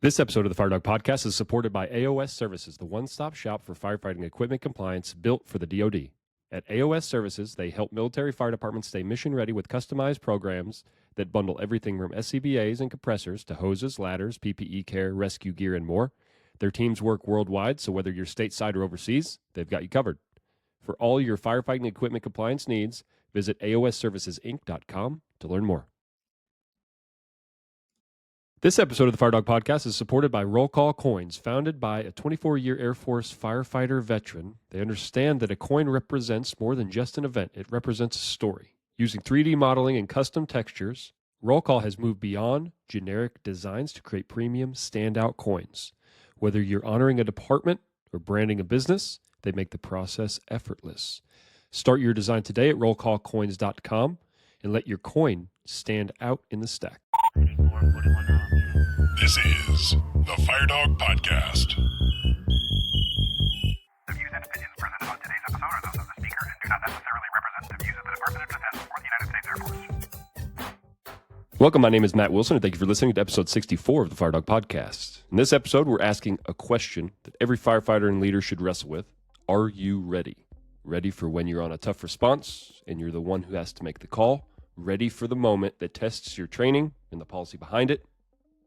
This episode of the Fire Dog Podcast is supported by AOS Services, the one-stop shop for firefighting equipment compliance built for the DoD. At AOS Services, they help military fire departments stay mission-ready with customized programs that bundle everything from SCBAs and compressors to hoses, ladders, PPE care, rescue gear, and more. Their teams work worldwide, so whether you're stateside or overseas, they've got you covered. For all your firefighting equipment compliance needs, visit aosservicesinc.com to learn more. This episode of the Fire Dog Podcast is supported by Roll Call Coins. Founded by a 24-year Air Force firefighter veteran, they understand that a coin represents more than just an event. It represents a story. Using 3D modeling and custom textures, Roll Call has moved beyond generic designs to create premium, standout coins. Whether you're honoring a department or branding a business, they make the process effortless. Start your design today at rollcallcoins.com and let your coin stand out in the stack. This is the Fire Dog Podcast. The views and opinions presented on today's episode are those of the speaker and do not necessarily represent the views of the Department of Defense or the United States Air Force. Welcome, my name is Matt Wilson, and thank you for listening to episode 64 of the Fire Dog Podcast. In this episode, we're asking a question that every firefighter and leader should wrestle with. Are you ready? Ready for when you're on a tough response and you're the one who has to make the call? Ready for the moment that tests your training and the policy behind it,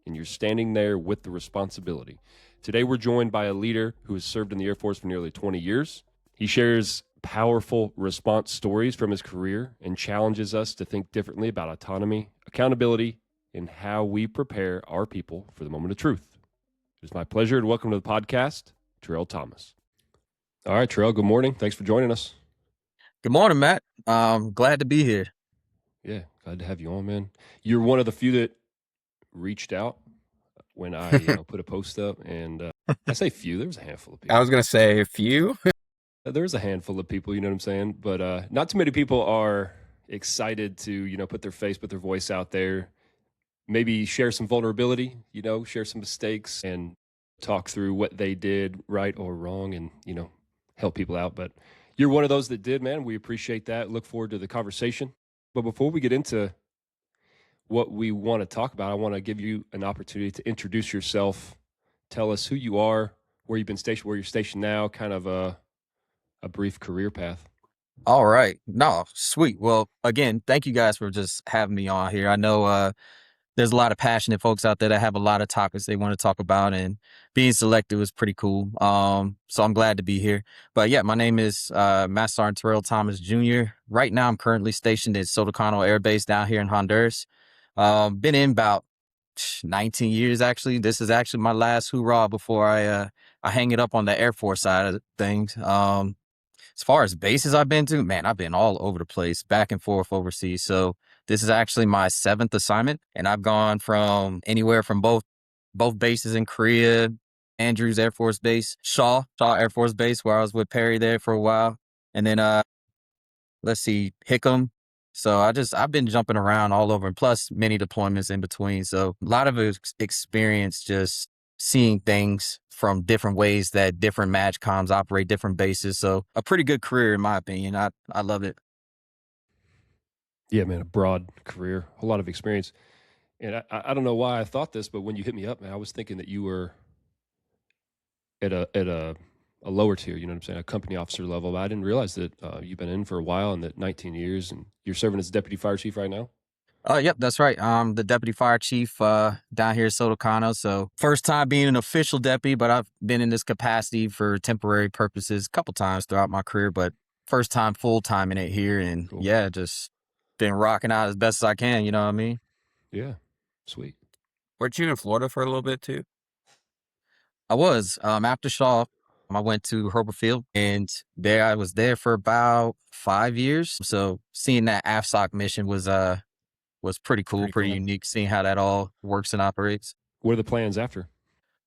and you're standing there with the responsibility. Today, we're joined by a leader who has served in the Air Force for nearly 20 years. He shares powerful response stories from his career and challenges us to think differently about autonomy, accountability, and how we prepare our people for the moment of truth. It is my pleasure to welcome to the podcast, Terrell Thomas. All right, Terrell, good morning. Thanks for joining us. Good morning, Matt. Glad to be here. Yeah, glad to have you on, man. You're one of the few that reached out when I put a post up, and I say few, there was a handful of people. I was going to say a few. There's a handful of people, you know what I'm saying? But not too many people are excited to, put their face, put their voice out there, maybe share some vulnerability, share some mistakes and talk through what they did right or wrong and, help people out. But you're one of those that did, man. We appreciate that. Look forward to the conversation. But before we get into what we want to talk about, I want to give you an opportunity to introduce yourself. Tell us who you are, where you've been stationed, where you're stationed now, kind of a brief career path. All right. No, sweet. Well, again, thank you guys for just having me on here. I know there's a lot of passionate folks out there that have a lot of topics they want to talk about, and being selected was pretty cool. So I'm glad to be here. But yeah, my name is Master Sergeant Terrell Thomas Jr. Right now, I'm currently stationed at Sotocano Air Base down here in Honduras. Been in about 19 years, actually. This is actually my last hoorah before I hang it up on the Air Force side of things. As far as bases I've been to, man, I've been all over the place, back and forth overseas. So this is actually my 7th assignment, and I've gone from anywhere from both bases in Korea, Andrews Air Force Base, Shaw Air Force Base, where I was with Perry there for a while, and then Hickam. So I've been jumping around all over, and plus many deployments in between. So a lot of experience just seeing things from different ways that different MAJCOMs operate, different bases. So a pretty good career, in my opinion. I love it. Yeah, man, a broad career, a lot of experience. And I don't know why I thought this, but when you hit me up, man, I was thinking that you were at a lower tier, you know what I'm saying, a company officer level. But I didn't realize that you've been in for a while and that 19 years, and you're serving as deputy fire chief right now. Yep, that's right. I'm the deputy fire chief down here at Sotocano. So first time being an official deputy, but I've been in this capacity for temporary purposes a couple times throughout my career, but first time full time in it here. And cool. Yeah, just been rocking out as best as I can. You know what I mean? Yeah. Sweet. Weren't you in Florida for a little bit too? I was. After Shaw, I went to Hurlburt Field, and I was there for about 5 years. So seeing that AFSOC mission was pretty cool, pretty unique, seeing how that all works and operates. What are the plans after?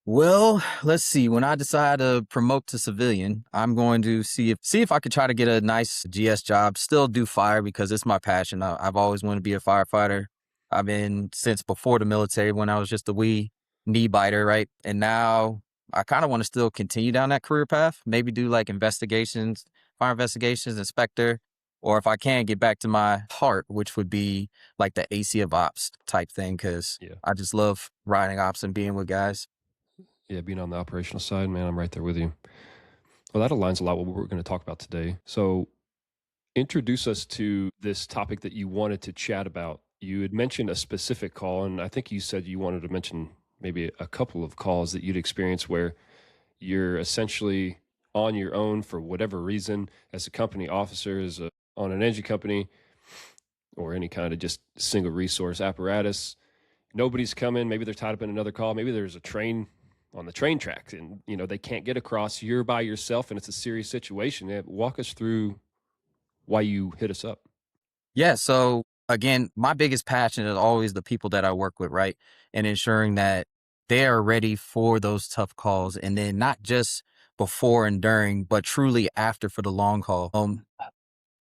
Well, let's see. When I decide to promote to civilian, I'm going to see if I could try to get a nice GS job, still do fire because it's my passion. I've always wanted to be a firefighter. I've been since before the military when I was just a wee knee biter, right? And now I kind of want to still continue down that career path, maybe do like investigations, fire investigations, inspector, or if I can get back to my heart, which would be like the AC of ops type thing, because I just love riding ops and being with guys. Yeah, being on the operational side, man, I'm right there with you. Well, that aligns a lot with what we're going to talk about today. So, introduce us to this topic that you wanted to chat about. You had mentioned a specific call, and I think you said you wanted to mention maybe a couple of calls that you'd experienced where you're essentially on your own for whatever reason as a company officer, on an engine company, or any kind of just single resource apparatus. Nobody's coming. Maybe they're tied up in another call. Maybe there's a train on the train tracks and they can't get across. You're by yourself and it's a serious situation. Yeah, walk us through why you hit us up. Yeah. So again, my biggest passion is always the people that I work with, right? And ensuring that they are ready for those tough calls. And then not just before and during, but truly after for the long haul.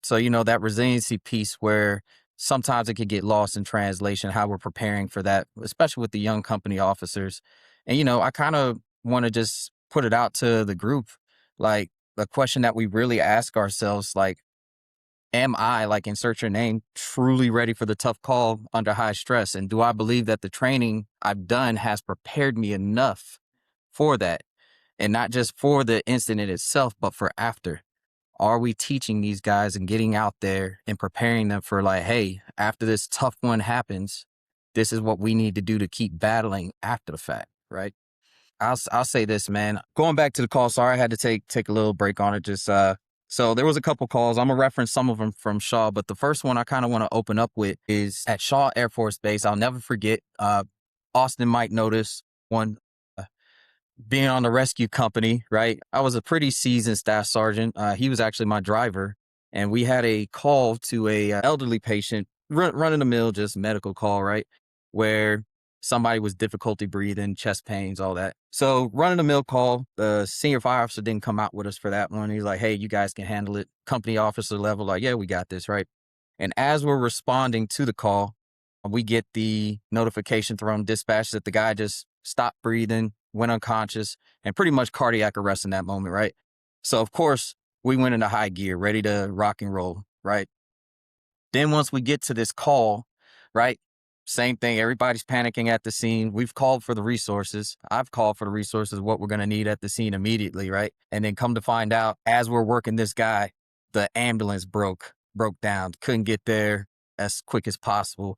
So, that resiliency piece where sometimes it could get lost in translation, how we're preparing for that, especially with the young company officers. And, I kind of want to just put it out to the group, like the question that we really ask ourselves, like, am I, like, insert your name, truly ready for the tough call under high stress? And do I believe that the training I've done has prepared me enough for that? And not just for the incident itself, but for after. Are we teaching these guys and getting out there and preparing them for, like, hey, after this tough one happens, this is what we need to do to keep battling after the fact, right? I'll say this, man. Going back to the call, sorry I had to take a little break on it. Just so there was a couple calls. I'm gonna reference some of them from Shaw, but the first one I kind of want to open up with is at Shaw Air Force Base. I'll never forget. Austin might notice one. Being on the rescue company, right? I was a pretty seasoned staff sergeant. He was actually my driver, and we had a call to a elderly patient, run of the mill, just medical call, right? Where somebody was difficulty breathing, chest pains, all that. So run of the mill call. The senior fire officer didn't come out with us for that one. He's like, "Hey, you guys can handle it." Company officer level, like, "Yeah, we got this," right? And as we're responding to the call, we get the notification from dispatch that the guy just stopped breathing, went unconscious, and pretty much cardiac arrest in that moment, right? So, of course, we went into high gear, ready to rock and roll, right? Then once we get to this call, right? Same thing. Everybody's panicking at the scene. We've called for the resources. I've called for the resources, what we're going to need at the scene immediately, right? And then come to find out, as we're working this guy, the ambulance broke down, couldn't get there as quick as possible.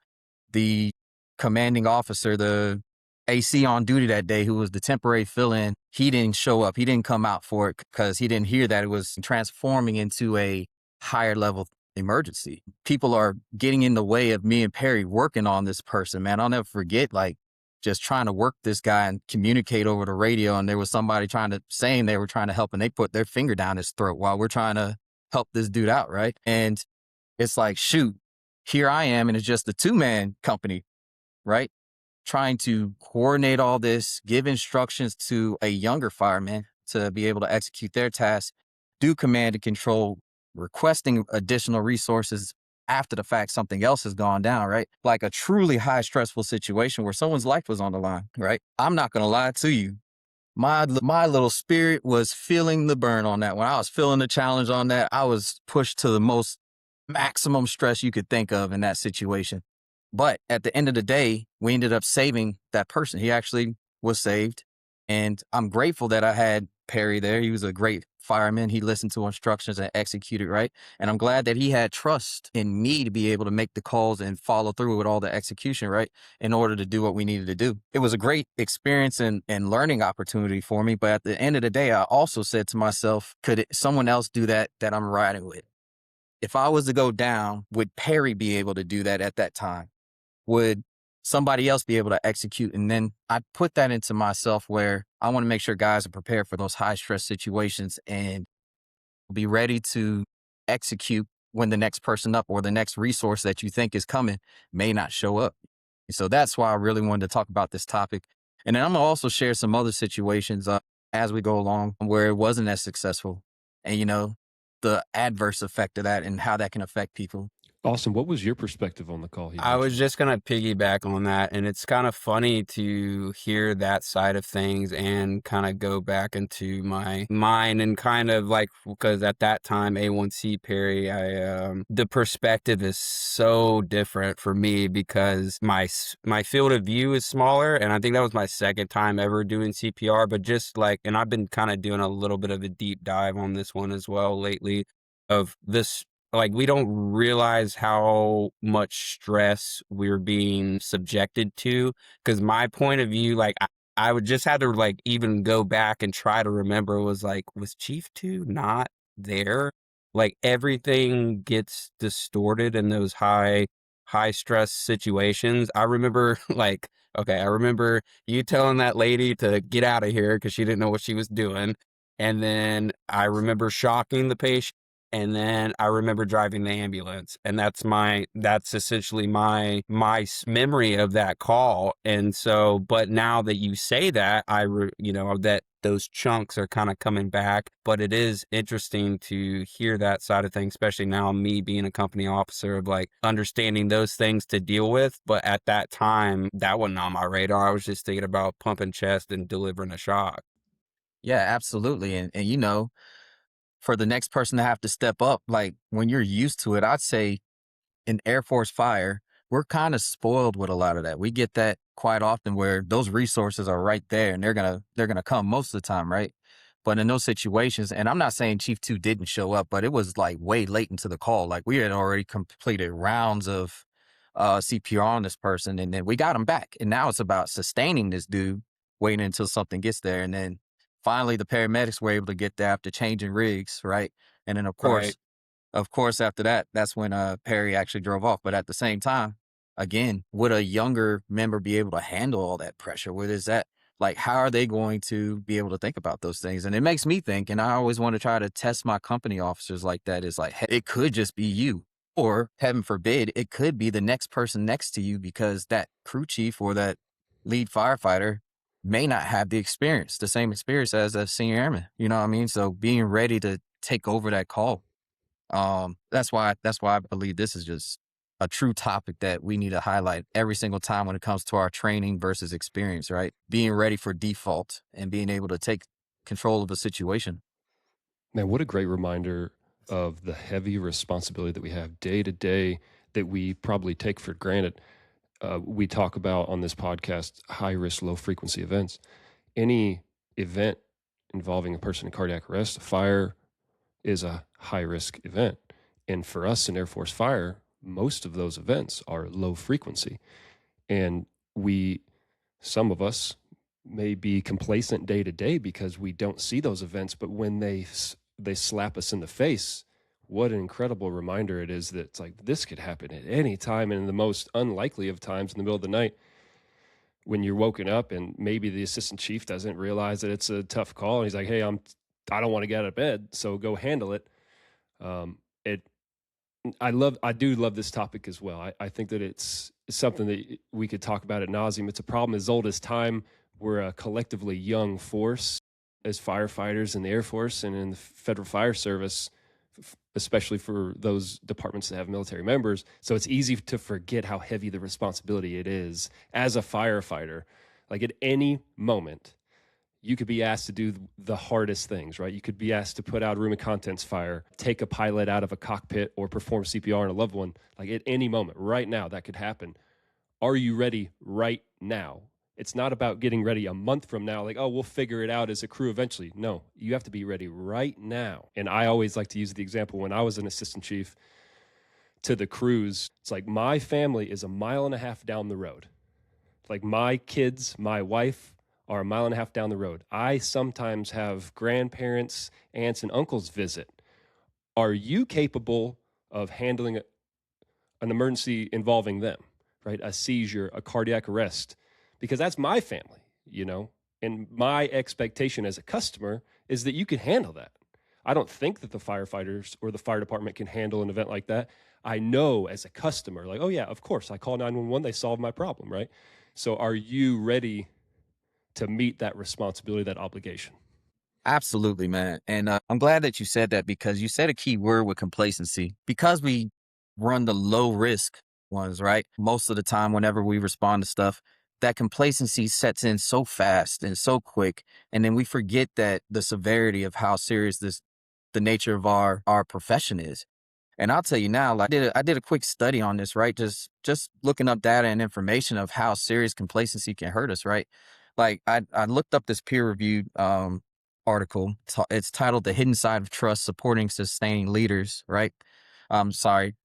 The commanding officer, the AC on duty that day, who was the temporary fill-in, he didn't show up. He didn't come out for it because he didn't hear that it was transforming into a higher level emergency. People are getting in the way of me and Perry working on this person, man. I'll never forget, like, just trying to work this guy and communicate over the radio. And there was somebody saying they were trying to help, and they put their finger down his throat while we're trying to help this dude out, right? And it's like, shoot, here I am, and it's just a two-man company, right? Trying to coordinate all this, give instructions to a younger fireman to be able to execute their tasks, do command and control, requesting additional resources after the fact something else has gone down, right? Like a truly high stressful situation where someone's life was on the line, right? I'm not going to lie to you. My little spirit was feeling the burn on that one. I was feeling the challenge on that. I was pushed to the most maximum stress you could think of in that situation. But at the end of the day, we ended up saving that person. He actually was saved. And I'm grateful that I had Perry there. He was a great fireman. He listened to instructions and executed, right? And I'm glad that he had trust in me to be able to make the calls and follow through with all the execution, right? In order to do what we needed to do. It was a great experience and learning opportunity for me. But at the end of the day, I also said to myself, could someone else do that I'm riding with? If I was to go down, would Perry be able to do that at that time? Would somebody else be able to execute? And then I put that into myself where I want to make sure guys are prepared for those high stress situations and be ready to execute when the next person up or the next resource that you think is coming may not show up. So that's why I really wanted to talk about this topic. And then I'm going to also share some other situations as we go along where it wasn't as successful and, the adverse effect of that and how that can affect people. Austin, what was your perspective on the call he I was mentioned? just gonna piggyback on that, and it's kind of funny to hear that side of things and kind of go back into my mind and kind of like, because at that time, A1C Perry, the perspective is so different for me because my field of view is smaller, and I think that was my second time ever doing CPR, but just like, and I've been kind of doing a little bit of a deep dive on this one as well lately of this, like, we don't realize how much stress we're being subjected to. Because my point of view, like, I would just have to, like, even go back and try to remember was, like, was Chief 2 not there? Like, everything gets distorted in those high stress situations. I remember, like, okay, I remember you telling that lady to get out of here because she didn't know what she was doing. And then I remember shocking the patient, and then I remember driving the ambulance, and that's essentially my memory of that call. And so, but now that you say that, that those chunks are kind of coming back. But it is interesting to hear that side of things, especially now me being a company officer, of like understanding those things to deal with. But at that time, that wasn't on my radar. I was just thinking about pumping chest and delivering a shock. Yeah, absolutely. And for the next person to have to step up, like when you're used to it, I'd say in Air Force fire, we're kind of spoiled with a lot of that. We get that quite often where those resources are right there and they're gonna come most of the time, right? But in those situations, and I'm not saying Chief 2 didn't show up, but it was like way late into the call. Like we had already completed rounds of CPR on this person, and then we got him back. And now it's about sustaining this dude, waiting until something gets there. And then finally the paramedics were able to get there after changing rigs, right? And then Right. of course, after that, that's when Perry actually drove off. But at the same time, again, would a younger member be able to handle all that pressure? What is that? Like, how are they going to be able to think about those things? And it makes me think, and I always want to try to test my company officers like that, is like, hey, it could just be you. Or heaven forbid, it could be the next person next to you because that crew chief or that lead firefighter may not have the same experience as a senior airman. You know what I mean? So being ready to take over that call, that's why I believe this is just a true topic that we need to highlight every single time when it comes to our training versus experience, right? Being ready for default and being able to take control of a situation. Man, what a great reminder of the heavy responsibility that we have day to day that we probably take for granted. We talk about on this podcast high risk, low frequency events. Any event involving a person in cardiac arrest, a fire, is a high risk event. And for us in Air Force Fire, most of those events are low frequency. And some of us may be complacent day to day because we don't see those events. But when they slap us in the face, what an incredible reminder it is that it's like this could happen at any time, and in the most unlikely of times in the middle of the night when you're woken up and maybe the assistant chief doesn't realize that it's a tough call and he's like, hey, I don't want to get out of bed, so go handle it. It I do love this topic as well. I think that it's something that we could talk about ad nauseum. It's a problem as old as time. We're a collectively young force as firefighters in the Air Force and in the Federal Fire Service, especially for those departments that have military members. So it's easy to forget how heavy the responsibility it is as a firefighter. Like at any moment, you could be asked to do the hardest things, right? You could be asked to put out a room of contents fire, take a pilot out of a cockpit, or perform CPR on a loved one. Like at any moment, right now, that could happen. Are you ready right now? It's not about getting ready a month from now, like, oh, we'll figure it out as a crew eventually. No, you have to be ready right now. And I always like to use the example when I was an assistant chief to the crews. It's like my family is a mile and a half down the road. Like my kids, my wife are a mile and a half down the road. I sometimes have grandparents, aunts, and uncles visit. Are you capable of handling an emergency involving them, right? A seizure, a cardiac arrest, because that's my family, and my expectation as a customer is that you can handle that. I don't think that the firefighters or the fire department can handle an event like that. I know as a customer, like, oh yeah, of course, I call 911, they solve my problem, right? So are you ready to meet that responsibility, that obligation? Absolutely, man. And I'm glad that you said that because you said a key word with complacency. Because we run the low risk ones, right? Most of the time, whenever we respond to stuff, that complacency sets in so fast and so quick. And then we forget that the severity of how serious the nature of our profession is. And I'll tell you now, like I did a quick study on this, right? Just looking up data and information of how serious complacency can hurt us, right? Like I looked up this peer-reviewed article. It's titled "The Hidden Side of Trust: Supporting Sustaining Leaders," right? Sorry,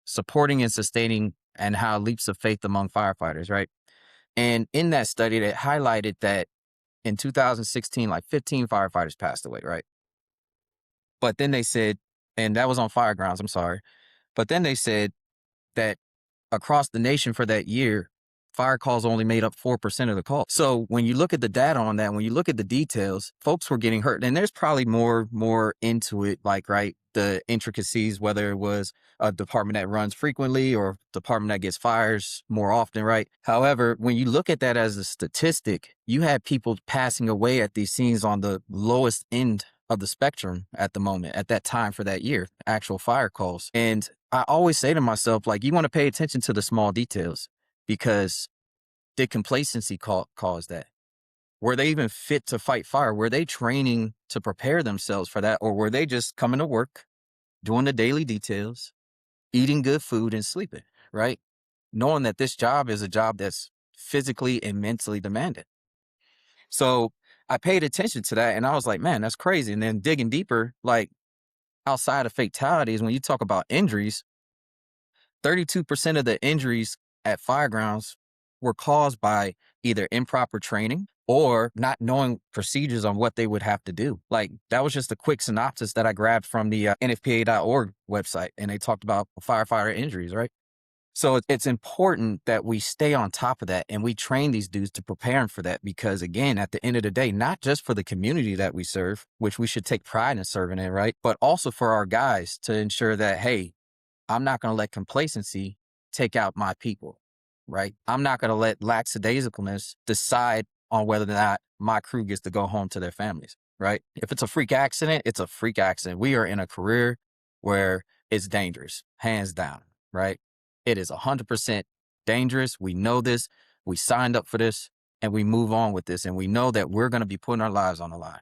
supporting and sustaining and how leaps of faith among firefighters, right? And in that study, it highlighted that in 2016, like 15 firefighters passed away, right? But then they said, and that was on firegrounds, I'm sorry. But then they said that across the nation for that year, fire calls only made up 4% of the calls. So when you look at the data on that, when you look at the details, folks were getting hurt. And there's probably more into it, like, right, the intricacies, whether it was a department that runs frequently or department that gets fires more often, right? However, when you look at that as a statistic, you had people passing away at these scenes on the lowest end of the spectrum at the moment, at that time for that year, actual fire calls. And I always say to myself, like, you want to pay attention to the small details, because did complacency cause that? Were they even fit to fight fire? Were they training to prepare themselves for that? Or were they just coming to work, doing the daily details, eating good food and sleeping, right? Knowing that this job is a job that's physically and mentally demanding. So I paid attention to that and I was like, man, that's crazy. And then digging deeper, like outside of fatalities, when you talk about injuries, 32% of the injuries at firegrounds were caused by either improper training or not knowing procedures on what they would have to do. Like, that was just a quick synopsis that I grabbed from the NFPA.org website, and they talked about firefighter injuries, right? So it's important that we stay on top of that and we train these dudes to prepare them for that, because again, at the end of the day, not just for the community that we serve, which we should take pride in serving in, right? But also for our guys to ensure that, hey, I'm not going to let complacency take out my people, right? I'm not going to let lackadaisicalness decide on whether or not my crew gets to go home to their families, right? If it's a freak accident, it's a freak accident. We are in a career where it's dangerous, hands down, right? It is 100% dangerous. We know this. We signed up for this and we move on with this. And we know that we're going to be putting our lives on the line,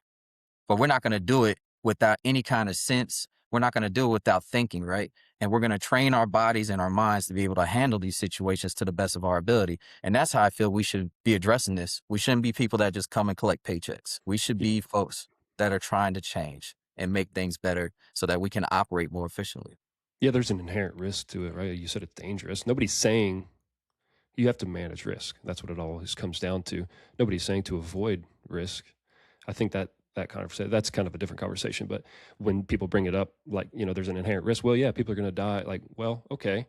but we're not going to do it without any kind of sense. We're not going to do it without thinking, right? And we're going to train our bodies and our minds to be able to handle these situations to the best of our ability. And that's how I feel we should be addressing this. We shouldn't be people that just come and collect paychecks. We should be folks that are trying to change and make things better so that we can operate more efficiently. Yeah, there's an inherent risk to it, right? You said it's dangerous. Nobody's saying you have to manage risk. That's what it always comes down to. Nobody's saying to avoid risk. I think that's kind of a different conversation. But when people bring it up, like, there's an inherent risk. Well, yeah, people are going to die. Like, well, okay,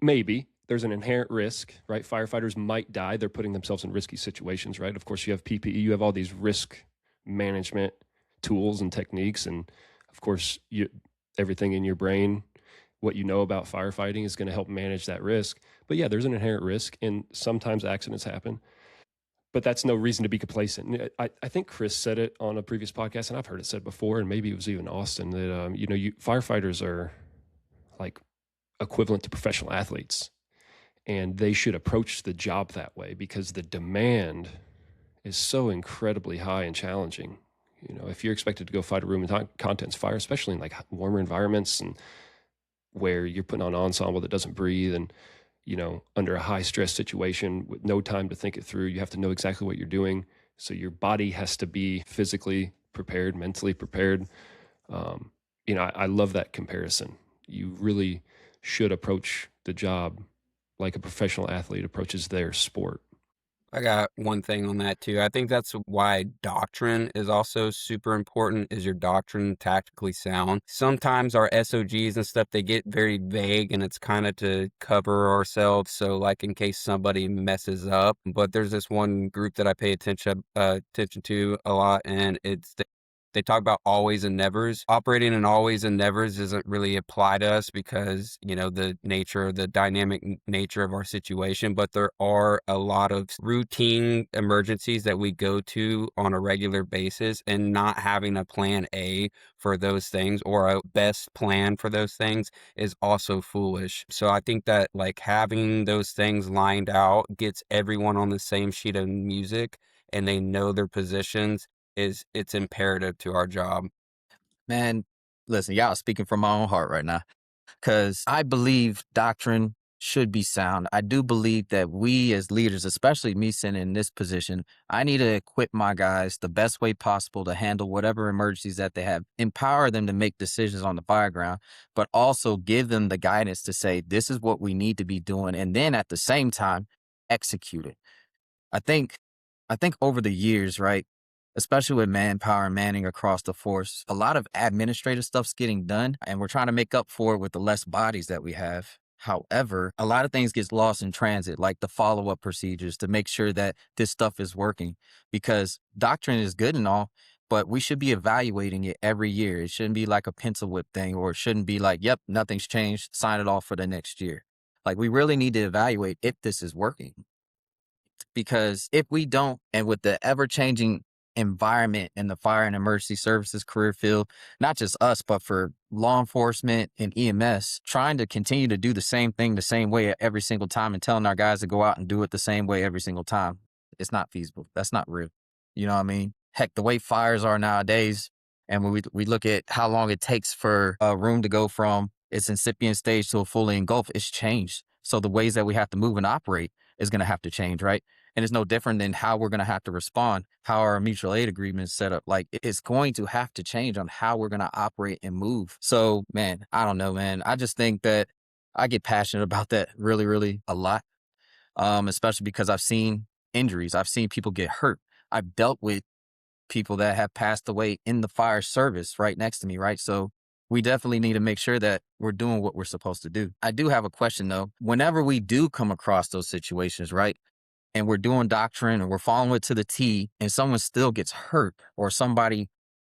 maybe there's an inherent risk, right? Firefighters might die. They're putting themselves in risky situations, right? Of course, you have PPE, you have all these risk management tools and techniques. And of course, everything in your brain, what you know about firefighting is going to help manage that risk. But yeah, there's an inherent risk, and sometimes accidents happen. But that's no reason to be complacent. I think Chris said it on a previous podcast, and I've heard it said before, and maybe it was even Austin, that firefighters are like equivalent to professional athletes, and they should approach the job that way because the demand is so incredibly high and challenging. If you're expected to go fight a room and contents fire, especially in like warmer environments and where you're putting on an ensemble that doesn't breathe and under a high stress situation with no time to think it through, you have to know exactly what you're doing. So your body has to be physically prepared, mentally prepared. I love that comparison. You really should approach the job like a professional athlete approaches their sport. I got one thing on that too. I think that's why doctrine is also super important. Is your doctrine tactically sound? Sometimes our SOGs and stuff, they get very vague, and it's kind of to cover ourselves. So like in case somebody messes up, but there's this one group that I pay attention to a lot, and they talk about always and nevers. Operating in always and nevers doesn't really apply to us because, the dynamic nature of our situation, but there are a lot of routine emergencies that we go to on a regular basis, and not having a plan A for those things or a best plan for those things is also foolish. So I think that like having those things lined out gets everyone on the same sheet of music and they know their positions it's imperative to our job. Man, listen, y'all speaking from my own heart right now, because I believe doctrine should be sound. I do believe that we as leaders, especially me sitting in this position, I need to equip my guys the best way possible to handle whatever emergencies that they have, empower them to make decisions on the fireground, but also give them the guidance to say, this is what we need to be doing. And then at the same time, execute it. I think over the years, right, especially with manpower and manning across the force, a lot of administrative stuff's getting done, and we're trying to make up for it with the less bodies that we have. However, a lot of things gets lost in transit, like the follow-up procedures to make sure that this stuff is working, because doctrine is good and all, but we should be evaluating it every year. It shouldn't be like a pencil whip thing, or it shouldn't be like, yep, nothing's changed, sign it off for the next year. Like, we really need to evaluate if this is working. Because if we don't, and with the ever-changing environment in the fire and emergency services career field, not just us, but for law enforcement and EMS, trying to continue to do the same thing the same way every single time and telling our guys to go out and do it the same way every single time, it's not feasible. That's not real. You know what I mean? Heck, the way fires are nowadays, and when we look at how long it takes for a room to go from its incipient stage to a fully engulfed, it's changed. So the ways that we have to move and operate is going to have to change, right? And it's no different than how we're going to have to respond, how our mutual aid agreement is set up. Like, it's going to have to change on how we're going to operate and move. So, man, I don't know, man. I just think that I get passionate about that really, really a lot, especially because I've seen injuries. I've seen people get hurt. I've dealt with people that have passed away in the fire service right next to me, right? So we definitely need to make sure that we're doing what we're supposed to do. I do have a question, though. Whenever we do come across those situations, right, and we're doing doctrine and we're following it to the T, and someone still gets hurt or somebody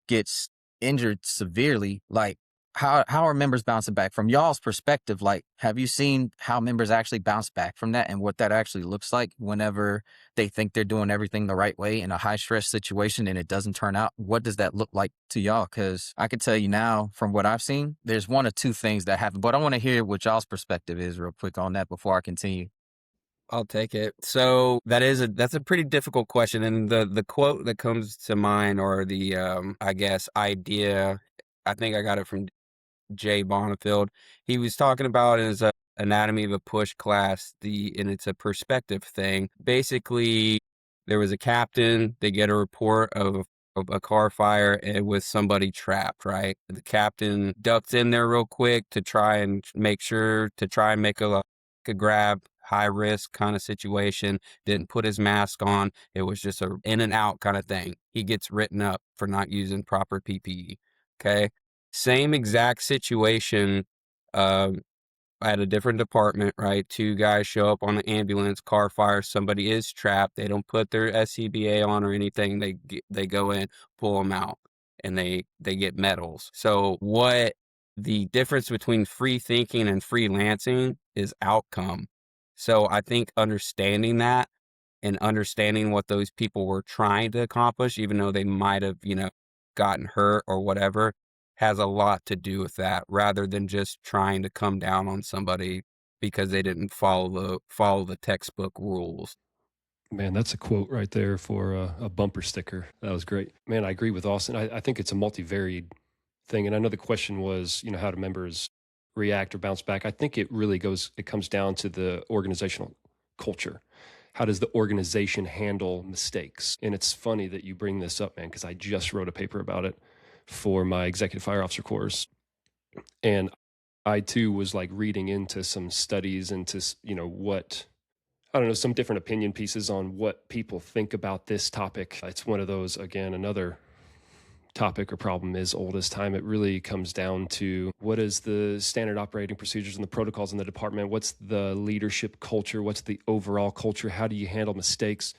gets injured severely, like, how are members bouncing back? From y'all's perspective, like, have you seen how members actually bounce back from that and what that actually looks like whenever they think they're doing everything the right way in a high stress situation and it doesn't turn out? What does that look like to y'all? Because I can tell you now, from what I've seen, there's one or two things that happen, but I want to hear what y'all's perspective is real quick on that before I continue. I'll take it. So that's a pretty difficult question. And the quote that comes to mind, or the I guess idea, I think I got it from Jay Bonifield. He was talking about his Anatomy of a Push class, and it's a perspective thing. Basically, there was a captain. They get a report of a car fire and with somebody trapped, right? The captain ducks in there real quick to try and make a grab, high risk kind of situation. Didn't put his mask on. It was just a in and out kind of thing. He gets written up for not using proper PPE. Okay. Same exact situation at a different department, right? Two guys show up on an ambulance, car fire, somebody is trapped. They don't put their SCBA on or anything. They go in, pull them out, and they get medals. So what the difference between free thinking and freelancing is outcome. So I think understanding that and understanding what those people were trying to accomplish, even though they might have, gotten hurt or whatever, has a lot to do with that, rather than just trying to come down on somebody because they didn't follow the textbook rules. Man, that's a quote right there for a bumper sticker. That was great. Man, I agree with Austin. I think it's a multivariate thing. And I know the question was, how do members react or bounce back? I think it comes down to the organizational culture. How does the organization handle mistakes? And it's funny that you bring this up, man, because I just wrote a paper about it for my executive fire officer course. And I too was like reading into some studies into, some different opinion pieces on what people think about this topic. It's one of those, again, another topic or problem is old as time. It really comes down to what is the standard operating procedures and the protocols in the department? What's the leadership culture? What's the overall culture? How do you handle mistakes?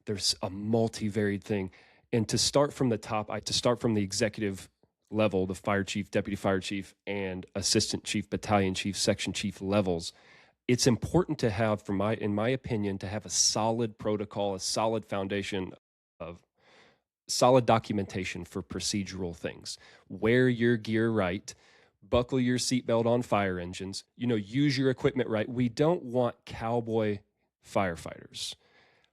There's a multivariate thing. And to start from the top, to start from the executive level, the fire chief, deputy fire chief, and assistant chief, battalion chief, section chief levels, it's important to have, in my opinion, to have a solid protocol, a solid foundation of solid documentation for procedural things. Wear your gear right, buckle your seatbelt on fire engines, use your equipment right. We don't want cowboy firefighters,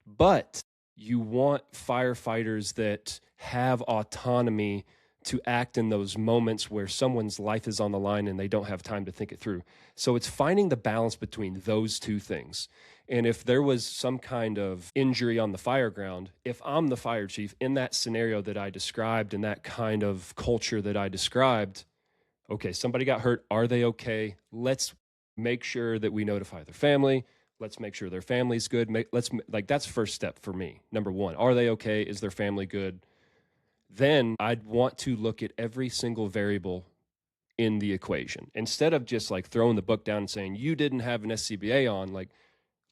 but you want firefighters that have autonomy to act in those moments where someone's life is on the line and they don't have time to think it through. So it's finding the balance between those two things. And if there was some kind of injury on the fireground, if I'm the fire chief in that scenario that I described, in that kind of culture that I described, okay, somebody got hurt. Are they okay? Let's make sure that we notify their family. Let's make sure their family's good. That's first step for me. Number one, are they okay? Is their family good? Then I'd want to look at every single variable in the equation. Instead of just like throwing the book down and saying, you didn't have an SCBA on, like,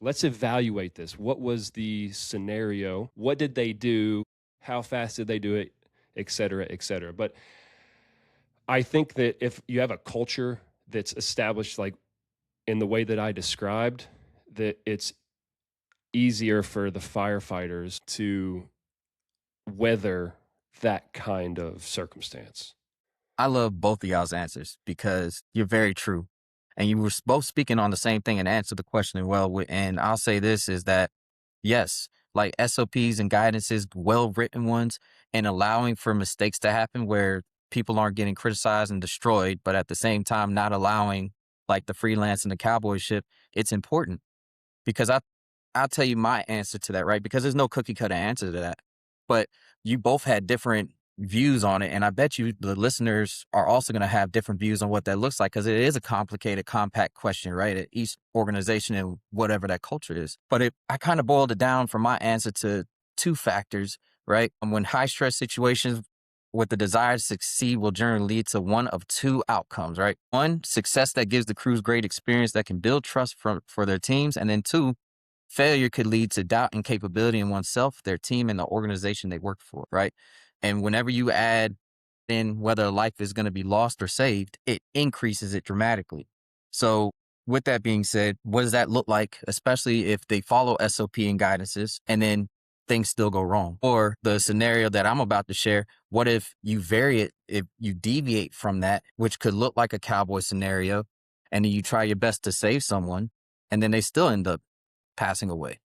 let's evaluate this. What was the scenario? What did they do? How fast did they do it? Et cetera, et cetera. But I think that if you have a culture that's established like in the way that I described, that it's easier for the firefighters to weather that kind of circumstance. I love both of y'all's answers because you're very true. And you were both speaking on the same thing and answered the question well. And I'll say this is that, yes, like SOPs and guidances, well-written ones, and allowing for mistakes to happen where people aren't getting criticized and destroyed, but at the same time, not allowing like the freelance and the cowboy ship, it's important. Because I'll tell you my answer to that, right? Because there's no cookie cutter answer to that. But you both had different views on it. And I bet you the listeners are also going to have different views on what that looks like, because it is a complicated, compact question, right? At each organization and whatever that culture is. But I kind of boiled it down from my answer to two factors, right? When high stress situations with the desire to succeed will generally lead to one of two outcomes, right? One, success that gives the crews great experience that can build trust for their teams. And then two, failure could lead to doubt and capability in oneself, their team, and the organization they work for, right? And whenever you add in whether life is going to be lost or saved, it increases it dramatically. So with that being said, what does that look like, especially if they follow SOP and guidances and then things still go wrong? Or the scenario that I'm about to share, what if you vary it, if you deviate from that, which could look like a cowboy scenario, and then you try your best to save someone, and then they still end up passing away,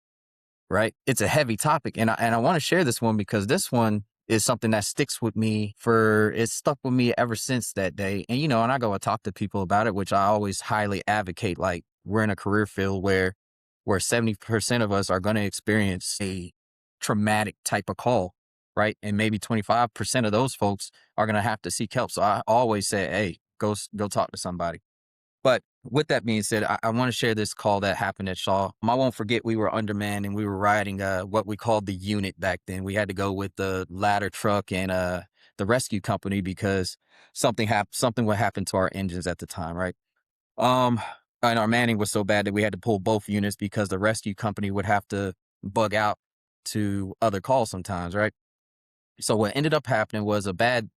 right? It's a heavy topic. And I want to share this one because this one is something that sticks with me it's stuck with me ever since that day. And, and I go and talk to people about it, which I always highly advocate. Like, we're in a career field where 70% of us are going to experience a traumatic type of call, right? And maybe 25% of those folks are going to have to seek help. So I always say, hey, go talk to somebody. But with that being said, I want to share this call that happened at Shaw. I won't forget we were undermanned and we were riding what we called the unit back then. We had to go with the ladder truck and the rescue company because something would happen to our engines at the time, right? And our manning was so bad that we had to pull both units because the rescue company would have to bug out to other calls sometimes, right? So what ended up happening was a bad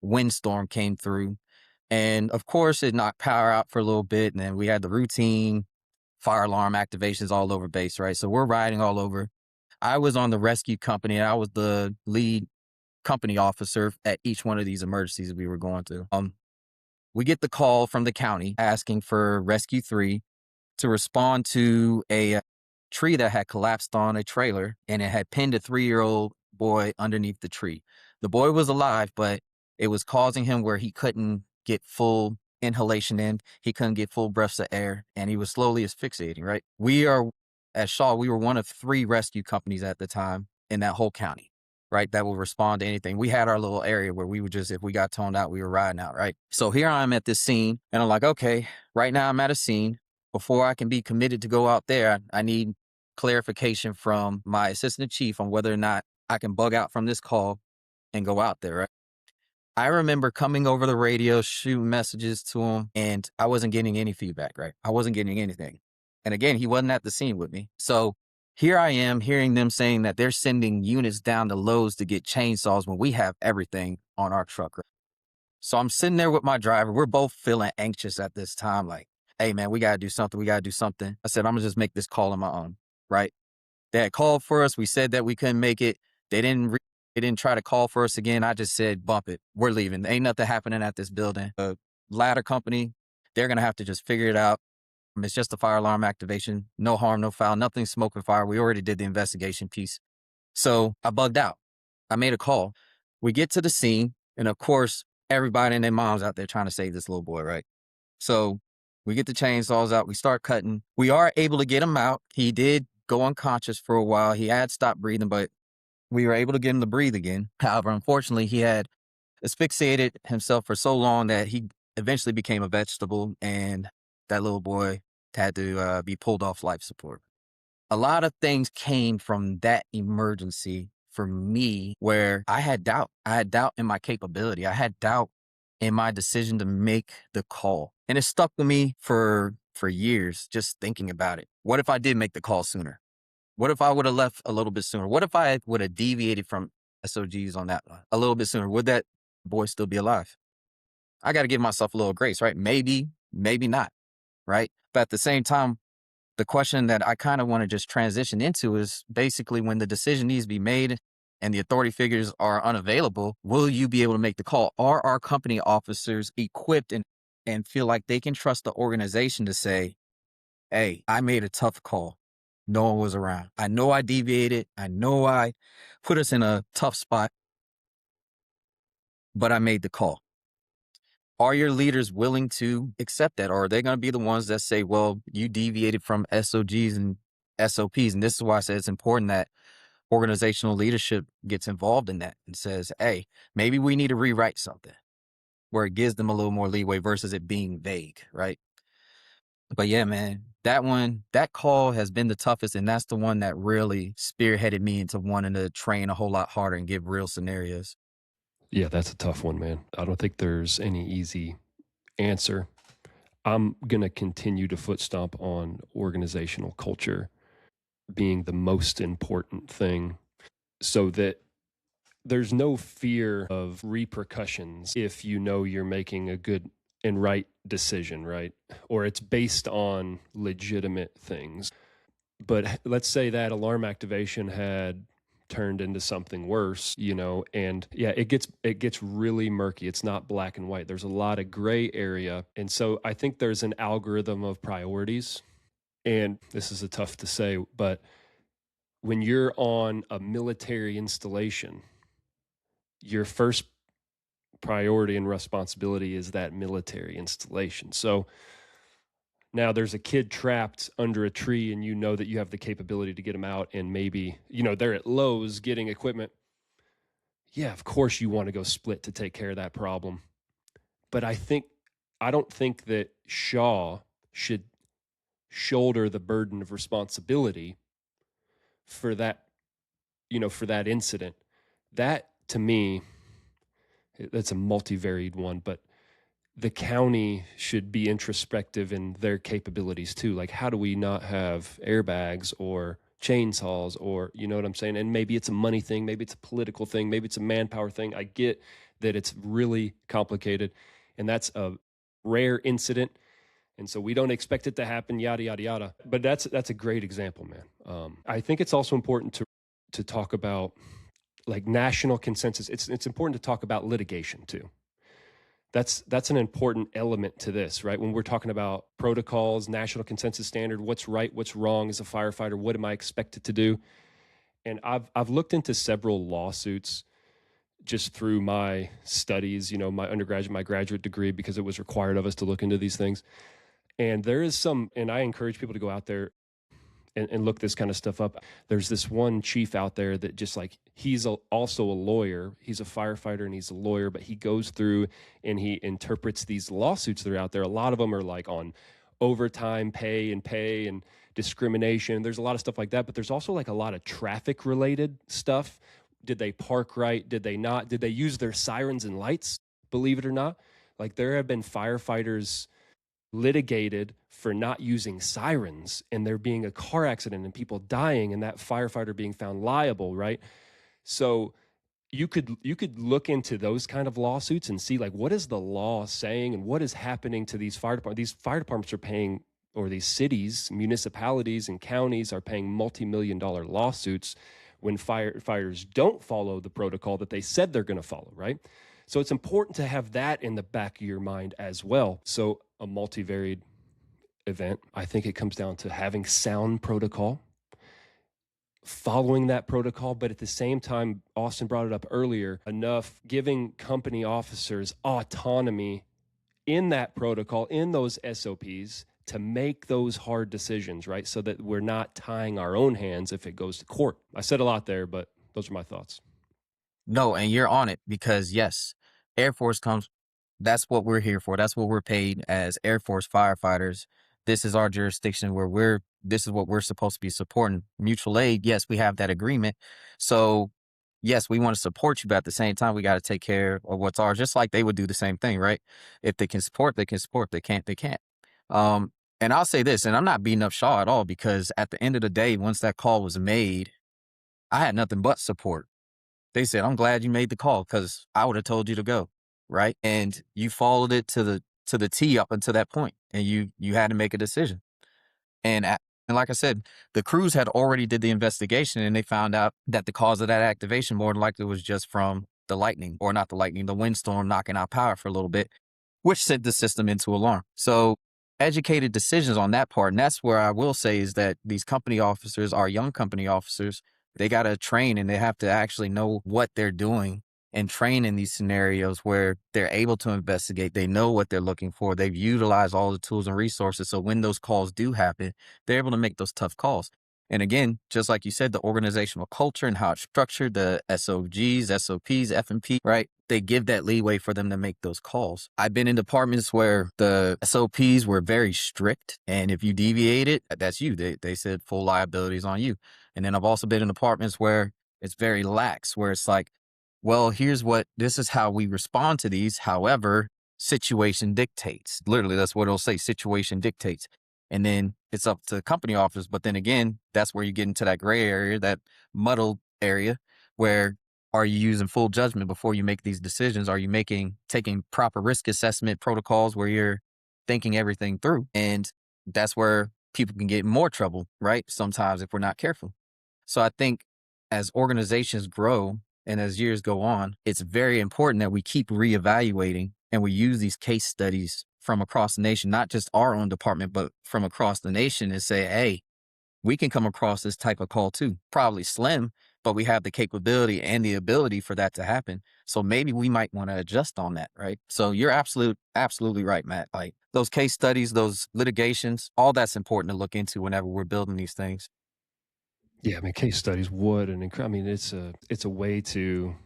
windstorm came through. And of course, it knocked power out for a little bit. And then we had the routine fire alarm activations all over base, right? So we're riding all over. I was on the rescue company. And I was the lead company officer at each one of these emergencies we were going through. We get the call from the county asking for Rescue 3 to respond to a tree that had collapsed on a trailer, and it had pinned a 3-year-old boy underneath the tree. The boy was alive, but it was causing him where he couldn't get full inhalation in. He couldn't get full breaths of air, and he was slowly asphyxiating, right? At Shaw, we were one of 3 rescue companies at the time in that whole county, right? That would respond to anything. We had our little area where we would just, if we got toned out, we were riding out, right? So here I'm at this scene, and I'm like, okay, right now I'm at a scene. Before I can be committed to go out there, I need clarification from my assistant chief on whether or not I can bug out from this call and go out there, right? I remember coming over the radio, shooting messages to him, and I wasn't getting any feedback, right? I wasn't getting anything. And again, he wasn't at the scene with me. So Here I am hearing them saying that they're sending units down to Lowe's to get chainsaws when we have everything on our truck. So I'm sitting there with my driver. We're both feeling anxious at this time. Like, hey, man, we got to do something. We got to do something. I said, I'm going to just make this call on my own, right? They had called for us. We said that we couldn't make it. They didn't try to call for us again. I just said, bump it. We're leaving. Ain't nothing happening at this building. The ladder company, they're going to have to just figure it out. It's just a fire alarm activation. No harm, no foul, nothing smoke or fire. We already did the investigation piece. So I bugged out. I made a call. We get to the scene. And of course, everybody and their moms out there trying to save this little boy, right? So we get the chainsaws out. We start cutting. We are able to get him out. He did go unconscious for a while. He had stopped breathing, but we were able to get him to breathe again. However, unfortunately, he had asphyxiated himself for so long that he eventually became a vegetable, and that little boy had to be pulled off life support. A lot of things came from that emergency for me where I had doubt. I had doubt in my capability. I had doubt in my decision to make the call. And it stuck with me for years, just thinking about it. What if I did make the call sooner? What if I would have left a little bit sooner? What if I would have deviated from SOGs on that a little bit sooner? Would that boy still be alive? I got to give myself a little grace, right? Maybe, maybe not, right? But at the same time, the question that I kind of want to just transition into is basically when the decision needs to be made and the authority figures are unavailable, will you be able to make the call? Are our company officers equipped and feel like they can trust the organization to say, hey, I made a tough call. No one was around. I know I deviated. I know I put us in a tough spot, but I made the call. Are your leaders willing to accept that? Or are they going to be the ones that say, well, you deviated from SOGs and SOPs? And this is why I say it's important that organizational leadership gets involved in that and says, hey, maybe we need to rewrite something where it gives them a little more leeway versus it being vague, right? But yeah, man, that call has been the toughest. And that's the one that really spearheaded me into wanting to train a whole lot harder and give real scenarios. Yeah, that's a tough one, man. I don't think there's any easy answer. I'm going to continue to foot stomp on organizational culture being the most important thing so that there's no fear of repercussions if you know you're making a good and right decision, right? Or it's based on legitimate things. But let's say that alarm activation had turned into something worse, and yeah, it gets really murky. It's not black and white. There's a lot of gray area. And so I think there's an algorithm of priorities. And this is a tough to say, but when you're on a military installation, your first priority and responsibility is that military installation. So now there's a kid trapped under a tree and you know that you have the capability to get him out, and maybe, they're at Lowe's getting equipment. Yeah, of course you want to go split to take care of that problem. But I don't think that Shaw should shoulder the burden of responsibility for that, for that incident. That, to me, that's a multivariate one, but the county should be introspective in their capabilities too. Like, how do we not have airbags or chainsaws, or, you know what I'm saying? And maybe it's a money thing, maybe it's a political thing, maybe it's a manpower thing. I get that it's really complicated, and that's a rare incident. And so we don't expect it to happen, yada, yada, yada. But that's a great example, man. I think it's also important to talk about like national consensus. It's important to talk about litigation too. That's an important element to this, right? When we're talking about protocols, national consensus standard, what's right, what's wrong as a firefighter, what am I expected to do? And I've looked into several lawsuits just through my studies, my undergraduate, my graduate degree, because it was required of us to look into these things. And there is and I encourage people to go out there and look this kind of stuff up. There's this one chief out there that just like, he's also a lawyer. He's a firefighter and he's a lawyer, but he goes through and he interprets these lawsuits that are out there. A lot of them are like on overtime pay and discrimination. There's a lot of stuff like that, but there's also like a lot of traffic related stuff. Did they park right? Did they not? Did they use their sirens and lights? Believe it or not. Like, there have been firefighters litigated for not using sirens and there being a car accident and people dying and that firefighter being found liable, right? So you could look into those kind of lawsuits and see like what is the law saying and what is happening to these fire departments. These fire departments are paying, or these cities, municipalities, and counties are paying multi-million-dollar lawsuits when firefighters don't follow the protocol that they said they're going to follow, right? So it's important to have that in the back of your mind as well. So a multivariate event, I think it comes down to having sound protocol, following that protocol, but at the same time, Austin brought it up earlier, enough giving company officers autonomy in that protocol, in those SOPs, to make those hard decisions, right? So that we're not tying our own hands if it goes to court. I said a lot there, but those are my thoughts. No, and you're on it because yes, Air Force comes. That's what we're here for. That's what we're paid as Air Force firefighters. This is our jurisdiction where this is what we're supposed to be supporting. Mutual aid, yes, we have that agreement. So yes, we want to support you, but at the same time, we got to take care of what's ours, just like they would do the same thing, right? If they can support, they can support. They can't, they can't. And I'll say this, and I'm not beating up Shaw at all, because at the end of the day, once that call was made, I had nothing but support. They said, I'm glad you made the call because I would have told you to go, right? And you followed it to the T up until that point, and you had to make a decision. And like I said, the crews had already did the investigation, and they found out that the cause of that activation more than likely was just from the lightning, or not the lightning, the windstorm knocking out power for a little bit, which sent the system into alarm. So educated decisions on that part. And that's where I will say is that these company officers, our young company officers, they got to train and they have to actually know what they're doing and train in these scenarios where they're able to investigate. They know what they're looking for. They've utilized all the tools and resources. So when those calls do happen, they're able to make those tough calls. And again, just like you said, the organizational culture and how it's structured, the SOGs, SOPs, FMP, right? They give that leeway for them to make those calls. I've been in departments where the SOPs were very strict, and if you deviated, that's you. They said full liability is on you. And then I've also been in departments where it's very lax, where it's like, well, this is how we respond to these. However, situation dictates. Literally, that's what it'll say, situation dictates. And then it's up to the company officers. But then again, that's where you get into that gray area, that muddled area, where are you using full judgment before you make these decisions? Are you taking proper risk assessment protocols where you're thinking everything through? And that's where people can get in more trouble, right? Sometimes if we're not careful. So I think as organizations grow and as years go on, it's very important that we keep reevaluating and we use these case studies from across the nation, not just our own department, but from across the nation, and say, hey, we can come across this type of call too. Probably slim, but we have the capability and the ability for that to happen. So maybe we might want to adjust on that, right? So you're absolutely right, Matt. Like those case studies, those litigations, all that's important to look into whenever we're building these things. Yeah, I mean, case studies would, and I mean, it's a way to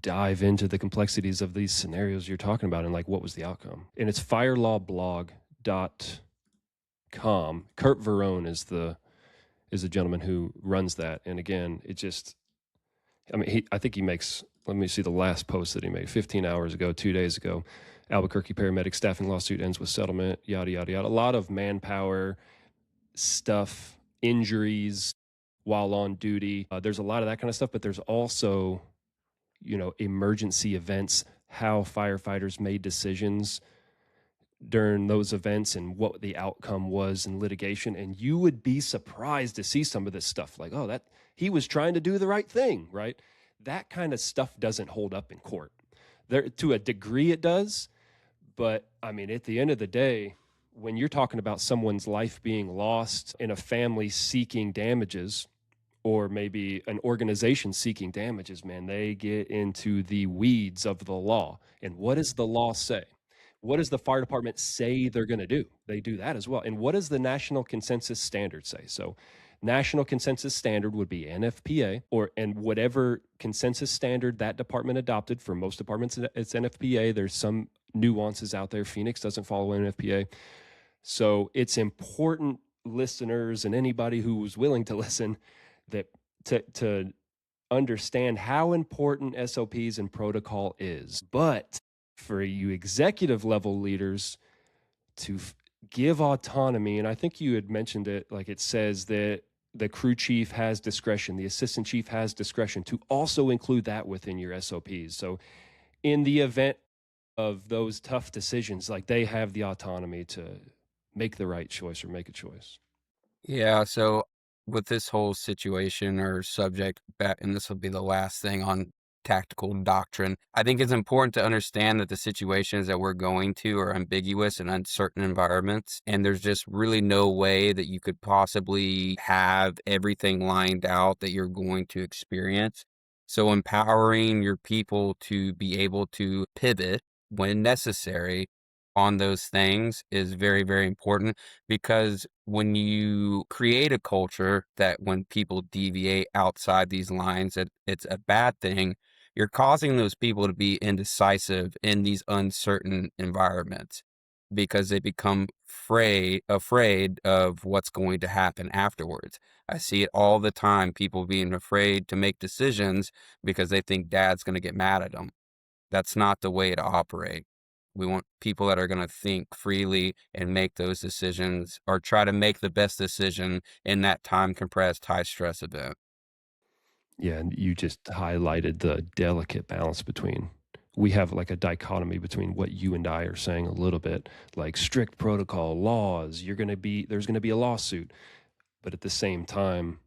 dive into the complexities of these scenarios you're talking about and like what was the outcome. And it's firelawblog.com. Kurt Verone is the gentleman who runs that. And again, I think he makes, let me see the last post that he made 15 hours ago, 2 days ago. Albuquerque paramedic staffing lawsuit ends with settlement, yada, yada, yada. A lot of manpower stuff, injuries while on duty. There's a lot of that kind of stuff, but there's also, emergency events, how firefighters made decisions during those events and what the outcome was in litigation. And you would be surprised to see some of this stuff like, oh, that he was trying to do the right thing, right? That kind of stuff doesn't hold up in court. There, to a degree it does, but I mean, at the end of the day, when you're talking about someone's life being lost and a family seeking damages, or maybe an organization seeking damages, man, they get into the weeds of the law. And what does the law say? What does the fire department say they're going to do? They do that as well. And what does the national consensus standard say? So national consensus standard would be NFPA, and whatever consensus standard that department adopted. For most departments, it's NFPA. There's some nuances out there. Phoenix doesn't follow NFPA. So it's important, listeners and anybody who was willing to listen, that to understand how important SOPs and protocol is. But for you executive level leaders, to give autonomy. And I think you had mentioned it, like it says that the crew chief has discretion, the assistant chief has discretion to also include that within your SOPs. So in the event of those tough decisions, like they have the autonomy to make the right choice or make a choice. Yeah, so with this whole situation or subject, and this will be the last thing on tactical doctrine, I think it's important to understand that the situations that we're going to are ambiguous and uncertain environments, and there's just really no way that you could possibly have everything lined out that you're going to experience. So empowering your people to be able to pivot when necessary on those things is very, very important, because when you create a culture that when people deviate outside these lines, that it's a bad thing, you're causing those people to be indecisive in these uncertain environments because they become afraid of what's going to happen afterwards. I see it all the time, people being afraid to make decisions because they think dad's going to get mad at them. That's not the way to operate. We want people that are going to think freely and make those decisions, or try to make the best decision in that time compressed high stress event. Yeah, and you just highlighted the delicate balance between, we have like a dichotomy between what you and I are saying a little bit, like strict protocol, laws, there's going to be a lawsuit. But at the same time,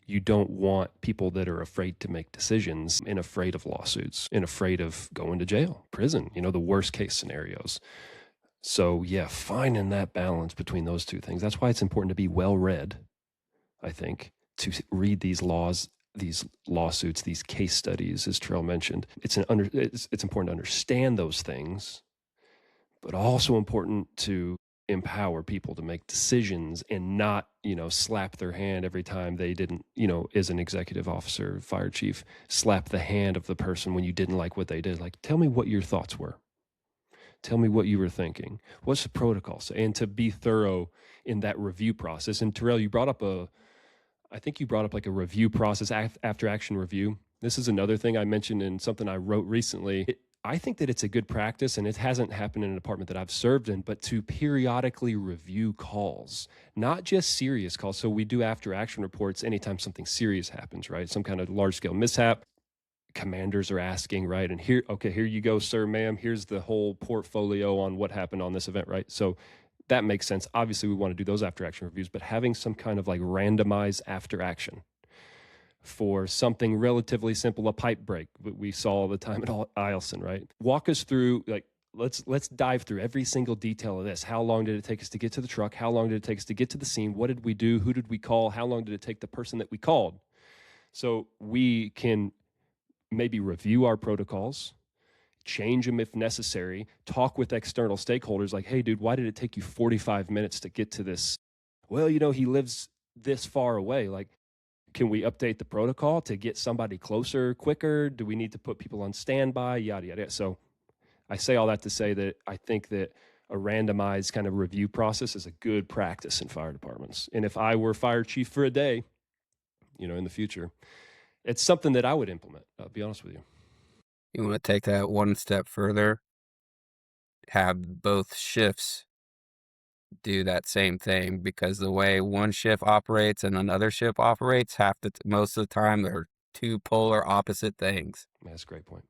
you don't want people that are afraid to make decisions and afraid of lawsuits and afraid of going to jail, prison, the worst case scenarios. So yeah, finding that balance between those two things. That's why it's important to be well read, I think, to read these laws, these lawsuits, these case studies, as Terrell mentioned. It's important to understand those things, but also important to empower people to make decisions and not, slap their hand every time they didn't, as an executive officer, fire chief, slap the hand of the person when you didn't like what they did. Like, tell me what your thoughts were. Tell me what you were thinking. What's the protocol? And to be thorough in that review process. And Terrell, I think you brought up like a review process, after action review. This is another thing I mentioned in something I wrote recently. I think that it's a good practice, and it hasn't happened in a department that I've served in, but to periodically review calls, not just serious calls. So we do after action reports anytime something serious happens, right? Some kind of large scale mishap. Commanders are asking, right? And here you go, sir, ma'am. Here's the whole portfolio on what happened on this event, right? So that makes sense. Obviously, we want to do those after action reviews, but having some kind of like randomized after action for something relatively simple, a pipe break we saw all the time at Eielson, right? Walk us through, like, let's dive through every single detail of this. How long did it take us to get to the truck? How long did it take us to get to the scene? What did we do? Who did we call? How long did it take the person that we called? So we can maybe review our protocols, change them if necessary, talk with external stakeholders like, hey, dude, why did it take you 45 minutes to get to this? Well, he lives this far away. Like, can we update the protocol to get somebody closer quicker? Do we need to put people on standby? Yada, yada. So I say all that to say that I think that a randomized kind of review process is a good practice in fire departments. And if I were fire chief for a day, in the future, it's something that I would implement. I'll be honest with you. You want to take that one step further, have both shifts do that same thing, because the way one shift operates and another shift operates, most of the time they're two polar opposite things. That's a great point.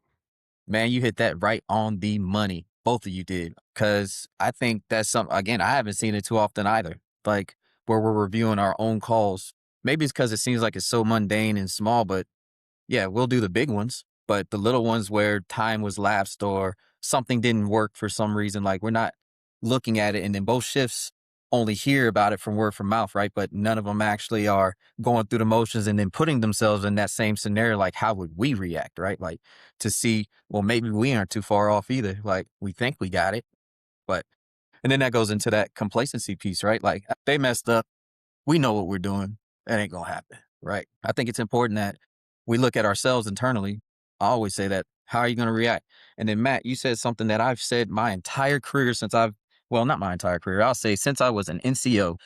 Man, you hit that right on the money. Both of you did. Because I think that's again, I haven't seen it too often either. Like, where we're reviewing our own calls. Maybe it's because it seems like it's so mundane and small, but yeah, we'll do the big ones. But the little ones where time was lapsed or something didn't work for some reason, like, we're not looking at it. And then both shifts only hear about it from word of mouth, right? But none of them actually are going through the motions and then putting themselves in that same scenario. Like, how would we react, right? Like, to see, well, maybe we aren't too far off either. Like, we think we got it, but, and then that goes into that complacency piece, right? Like, they messed up. We know what we're doing. That ain't going to happen, right? I think it's important that we look at ourselves internally. I always say that. How are you going to react? And then, Matt, you said something that I've said my entire career not my entire career. I'll say since I was an NCO,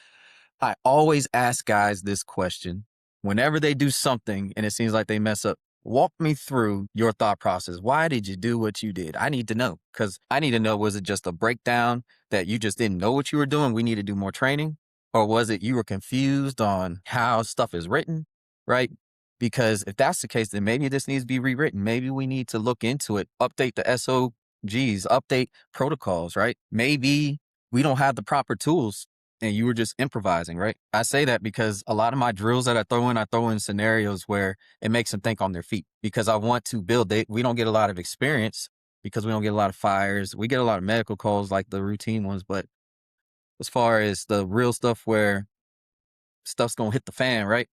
I always ask guys this question. Whenever they do something and it seems like they mess up, Walk me through your thought process. Why did you do what you did? I need to know, because I need to know, was it just a breakdown that you just didn't know what you were doing? We need to do more training. Or was it you were confused on how stuff is written, right? Because if that's the case, then maybe this needs to be rewritten. Maybe we need to look into it, update the SOGs, update protocols, right? Maybe we don't have the proper tools and you were just improvising, right? I say that because a lot of my drills that I throw in scenarios where it makes them think on their feet, because I want to build it. We don't get a lot of experience because we don't get a lot of fires. We get a lot of medical calls, like the routine ones. But as far as the real stuff where stuff's going to hit the fan, right?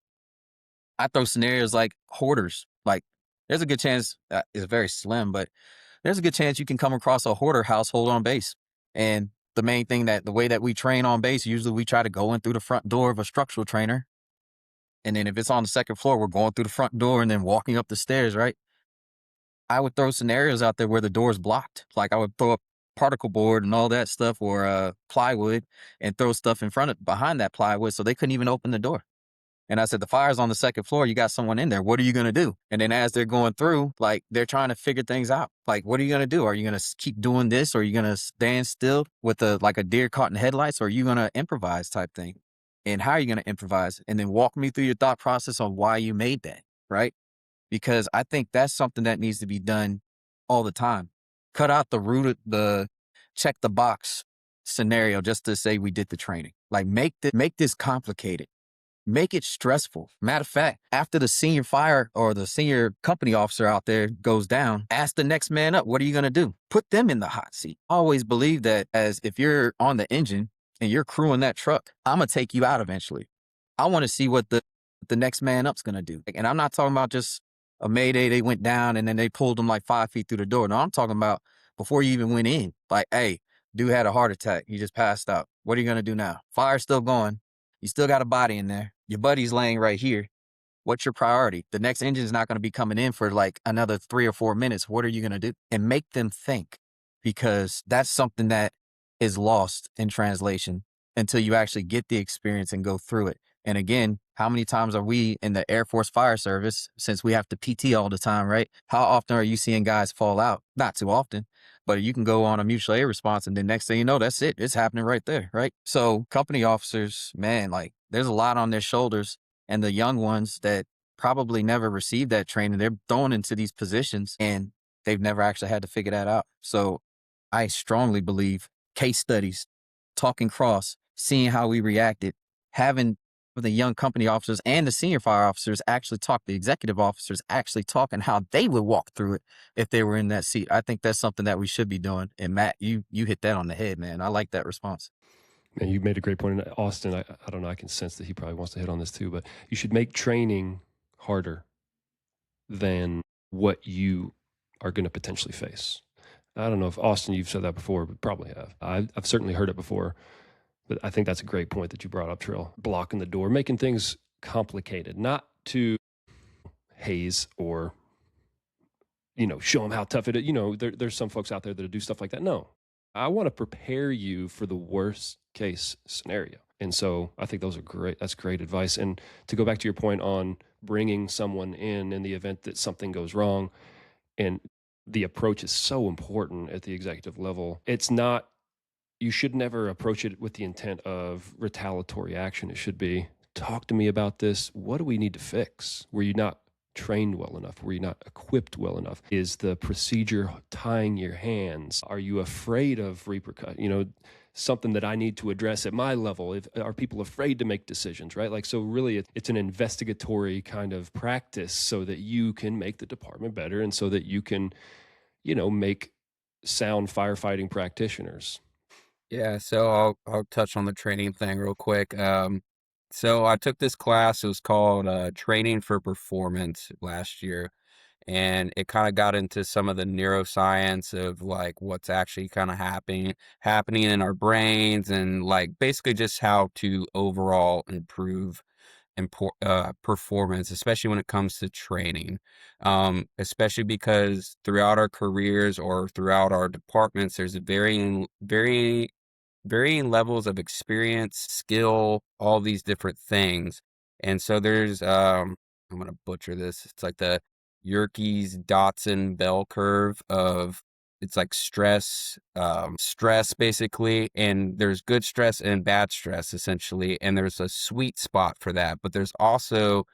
I throw scenarios like hoarders. Like, there's a good chance, it's very slim, but there's a good chance you can come across a hoarder household on base. And the main thing, that the way that we train on base, usually we try to go in through the front door of a structural trainer. And then if it's on the second floor, we're going through the front door and then walking up the stairs, right? I would throw scenarios out there where the door is blocked. Like, I would throw up particle board and all that stuff, or plywood, and throw stuff behind that plywood so they couldn't even open the door. And I said, the fire's on the second floor. You got someone in there. What are you going to do? And then as they're going through, like, they're trying to figure things out. Like, what are you going to do? Are you going to keep doing this? Or are you going to stand still with like a deer caught in headlights? Or are you going to improvise type thing? And how are you going to improvise? And then walk me through your thought process on why you made that, right? Because I think that's something that needs to be done all the time. Cut out the root of the check the box scenario just to say we did the training. Like, make this complicated. Make it stressful. Matter of fact, after the senior fire or the senior company officer out there goes down, ask the next man up, what are you going to do? Put them in the hot seat. I always believe that, as if you're on the engine and you're crewing that truck, I'm going to take you out eventually. I want to see what the next man up's going to do. And I'm not talking about just a mayday, they went down and then they pulled them like 5 feet through the door. No, I'm talking about before you even went in. Like, hey, dude had a heart attack. He just passed out. What are you going to do now? Fire's still going. You still got a body in there. Your buddy's laying right here. What's your priority? The next engine's not going to be coming in for like another 3 or 4 minutes. What are you going to do? And make them think, because that's something that is lost in translation until you actually get the experience and go through it. And again, how many times are we in the Air Force Fire Service, since we have to PT all the time, right? How often are you seeing guys fall out? Not too often, but you can go on a mutual aid response and the next thing you know, that's it. It's happening right there, right? So company officers, man, like, there's a lot on their shoulders, and the young ones that probably never received that training, they're thrown into these positions and they've never actually had to figure that out. So I strongly believe case studies, talking cross, seeing how we reacted, having the young company officers and the senior fire officers actually talk, the executive officers actually talk, and how they would walk through it if they were in that seat. I think that's something that we should be doing. And Matt, you hit that on the head, man. I like that response. Man, you made a great point. And Austin, I don't know, I can sense that he probably wants to hit on this too, but you should make training harder than what you are going to potentially face. I don't know if, Austin, you've said that before, but probably have. I've certainly heard it before, but I think that's a great point that you brought up, Terrell. Blocking the door, making things complicated, not to haze or, show them how tough it is. There's some folks out there that do stuff like that. No, I want to prepare you for the worst case scenario. And so I think those are great. That's great advice. And to go back to your point on bringing someone in the event that something goes wrong, and the approach is so important at the executive level. It's not, you should never approach it with the intent of retaliatory action. It should be, talk to me about this. What do we need to fix? Were you not trained well enough? Were you not equipped well enough? Is the procedure tying your hands? Are you afraid of repercussions? Something that I need to address at my level. Are people afraid to make decisions, right? Like, so really it's an investigatory kind of practice so that you can make the department better and so that you can, make sound firefighting practitioners. Yeah, so I'll touch on the training thing real quick. So I took this class. It was called Training for Performance last year, and it kind of got into some of the neuroscience of like what's actually kind of happening in our brains, and like basically just how to overall improve performance, especially when it comes to training. Especially because throughout our careers or throughout our departments, there's a varying levels of experience, skill, all these different things. And so there's I'm gonna butcher this. It's like the Yerkes Dotson bell curve of it's like stress, stress basically, and there's good stress and bad stress essentially, and there's a sweet spot for that. But there's also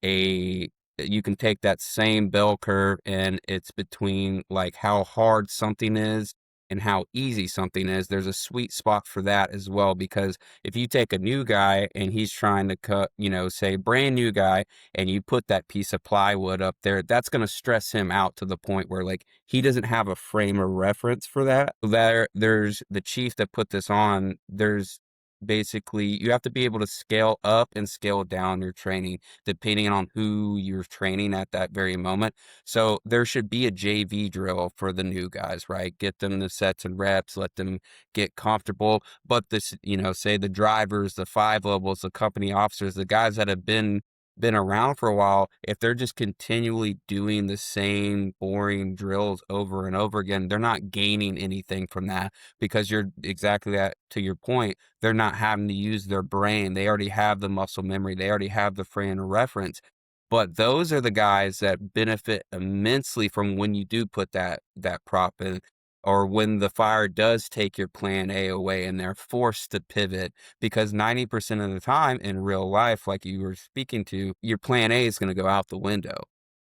a you can take that same bell curve and it's between like how hard something is and how easy something is. There's a sweet spot for that as well, because if you take a new guy and he's trying to cut, say brand new guy, and you put that piece of plywood up there, that's going to stress him out to the point where like he doesn't have a frame of reference for that. There's the chief that put this on. There's basically you have to be able to scale up and scale down your training depending on who you're training at that very moment. So there should be a JV drill for the new guys, right? Get them the sets and reps, let them get comfortable. But this, say the drivers, the 5 levels, the company officers, the guys that have been around for a while, if they're just continually doing the same boring drills over and over again, they're not gaining anything from that, because you're exactly that, to your point, they're not having to use their brain. They already have the muscle memory. They already have the frame of reference. But those are the guys that benefit immensely from when you do put that prop in, or when the fire does take your plan A away and they're forced to pivot, because 90% of the time in real life, like you were speaking to, your plan A is going to go out the window.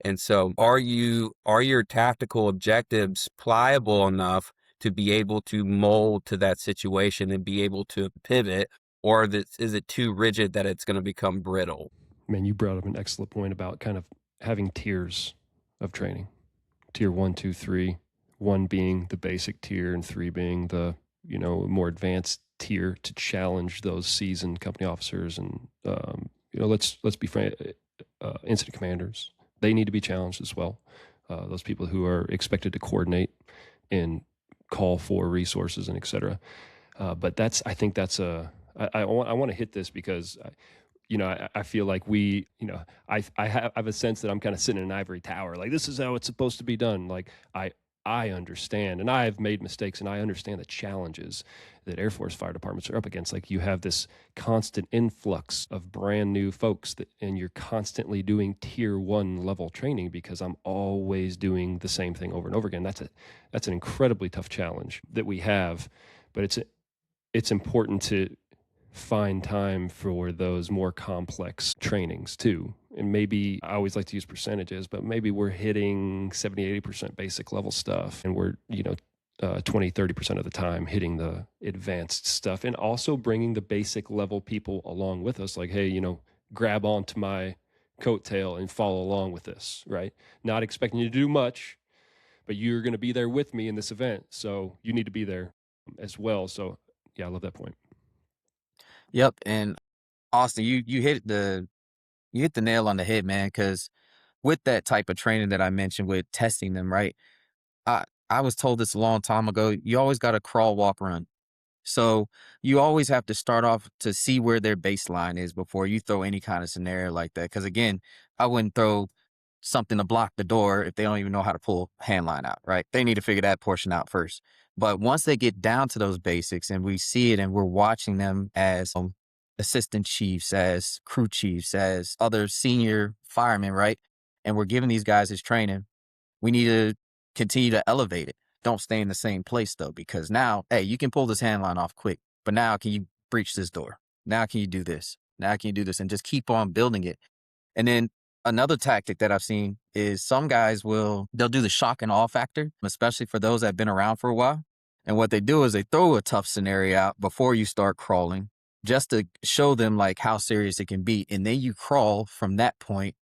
And so are your tactical objectives pliable enough to be able to mold to that situation and be able to pivot, or is it too rigid that it's going to become brittle? Man, you brought up an excellent point about kind of having tiers of training. Tier 1, 2, 3. 1 being the basic tier and 3 being the, more advanced tier to challenge those seasoned company officers. And, let's be frank, incident commanders, they need to be challenged as well. Those people who are expected to coordinate and call for resources and et cetera. But I think that's I want to hit this because I feel like I have a sense that I'm kind of sitting in an ivory tower. Like, this is how it's supposed to be done. Like, I understand, and I have made mistakes, and I understand the challenges that Air Force fire departments are up against. Like, you have this constant influx of brand new folks and you're constantly doing tier 1 level training, because I'm always doing the same thing over and over again. That's an incredibly tough challenge that we have, but it's important to find time for those more complex trainings too. And maybe, I always like to use percentages, but maybe we're hitting 70, 80% basic level stuff, and we're, 20, 30% of the time hitting the advanced stuff, and also bringing the basic level people along with us. Like, hey, grab onto my coattail and follow along with this, right? Not expecting you to do much, but you're going to be there with me in this event. So you need to be there as well. So yeah, I love that point. Yep. And Austin, you hit the nail on the head, man, because with that type of training that I mentioned with testing them, right? I was told this a long time ago. You always got to crawl, walk, run. So you always have to start off to see where their baseline is before you throw any kind of scenario like that. Because again, I wouldn't throw something to block the door if they don't even know how to pull hand line out, right? They need to figure that portion out first. But once they get down to those basics and we see it and we're watching them as assistant chiefs, as crew chiefs, as other senior firemen, right? And we're giving these guys this training, we need to continue to elevate it. Don't stay in the same place though, because now, hey, you can pull this hand line off quick, but now can you breach this door? Now can you do this? Now can you do this? And just keep on building it. And then another tactic that I've seen is some guys they'll do the shock and awe factor, especially for those that have been around for a while. And what they do is they throw a tough scenario out before you start crawling, just to show them like how serious it can be. And then you crawl from that point,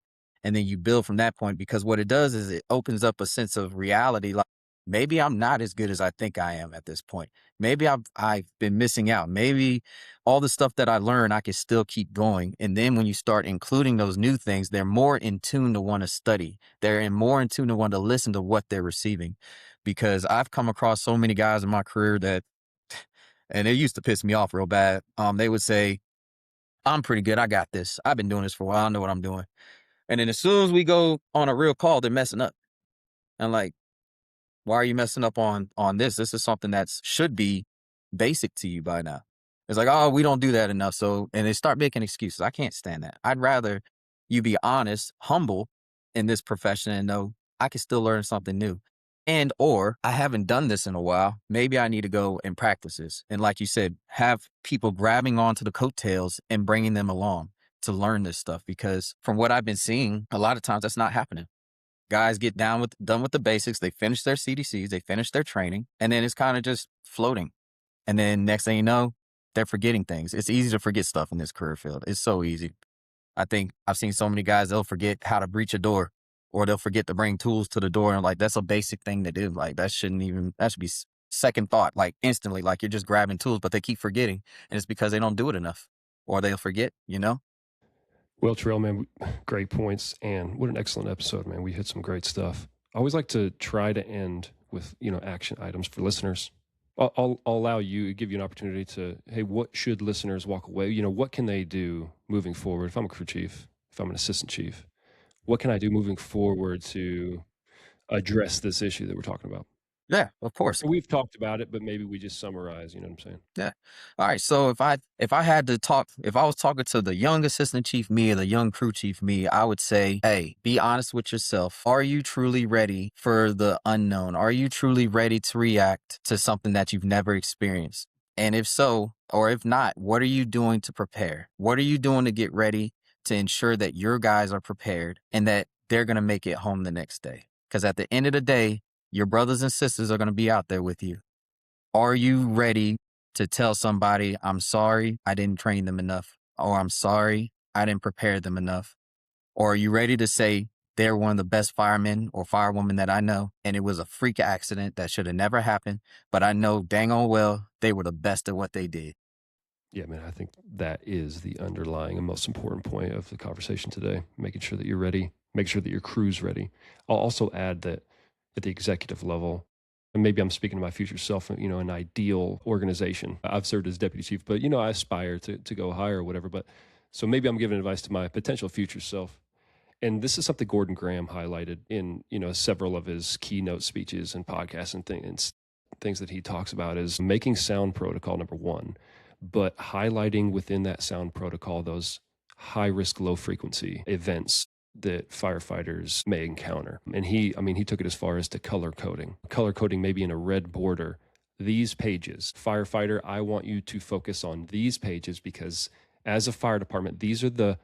and then you build from that point, because what it does is it opens up a sense of reality. Like, maybe I'm not as good as I think I am at this point. Maybe I've been missing out. Maybe all the stuff that I learned, I can still keep going. And then when you start including those new things, they're more in tune to want to study. They're more in tune to want to listen to what they're receiving. Because I've come across so many guys in my career that, and it used to piss me off real bad. They would say, I'm pretty good. I got this. I've been doing this for a while. I know what I'm doing. And then as soon as we go on a real call, they're messing up. And like, why are you messing up on this? This is something that should be basic to you by now. It's like, oh, we don't do that enough. So, and they start making excuses. I can't stand that. I'd rather you be honest, humble, in this profession and know I can still learn something new. And or I haven't done this in a while. Maybe I need to go and practice this. And like you said, have people grabbing onto the coattails and bringing them along to learn this stuff. Because from what I've been seeing, a lot of times that's not happening. Guys get done with the basics. They finish their CDCs, they finish their training, and then it's kind of just floating. And then next thing you know, they're forgetting things. It's easy to forget stuff in this career field. It's so easy. I think I've seen so many guys, they'll forget how to breach a door, or they'll forget to bring tools to the door. And like, that's a basic thing to do. Like, that should be second thought, like instantly, like you're just grabbing tools, but they keep forgetting. And it's because they don't do it enough, or they'll forget, you know? Well, Terrell, man, great points. And what an excellent episode, man. We hit some great stuff. I always like to try to end with, action items for listeners. I'll allow you, give you an opportunity to, hey, what should listeners walk away? What can they do moving forward? If I'm a crew chief, if I'm an assistant chief, what can I do moving forward to address this issue that we're talking about? Yeah, of course. We've talked about it, but maybe we just summarize, you know what I'm saying? Yeah. All right. So if I was talking to the young assistant chief me or the young crew chief me, I would say, hey, be honest with yourself. Are you truly ready for the unknown? Are you truly ready to react to something that you've never experienced? And if so, or if not, what are you doing to prepare? What are you doing to get ready to ensure that your guys are prepared and that they're going to make it home the next day? Because at the end of the day, your brothers and sisters are going to be out there with you. Are you ready to tell somebody, I'm sorry, I didn't train them enough, or I'm sorry, I didn't prepare them enough? Or are you ready to say, they're one of the best firemen or firewomen that I know, and it was a freak accident that should have never happened, but I know dang on well they were the best at what they did? Yeah, man, I think that is the underlying and most important point of the conversation today, making sure that you're ready, make sure that your crew's ready. I'll also add that at the executive level, and maybe I'm speaking to my future self, an ideal organization. I've served as deputy chief, but, I aspire to go higher or whatever. But so maybe I'm giving advice to my potential future self. And this is something Gordon Graham highlighted in, several of his keynote speeches and podcasts and things that he talks about is making sound protocol, number one, but highlighting within that sound protocol those high risk, low frequency events that firefighters may encounter. And he took it as far as to color coding maybe in a red border. These pages, firefighter, I want you to focus on these pages because as a fire department, these are the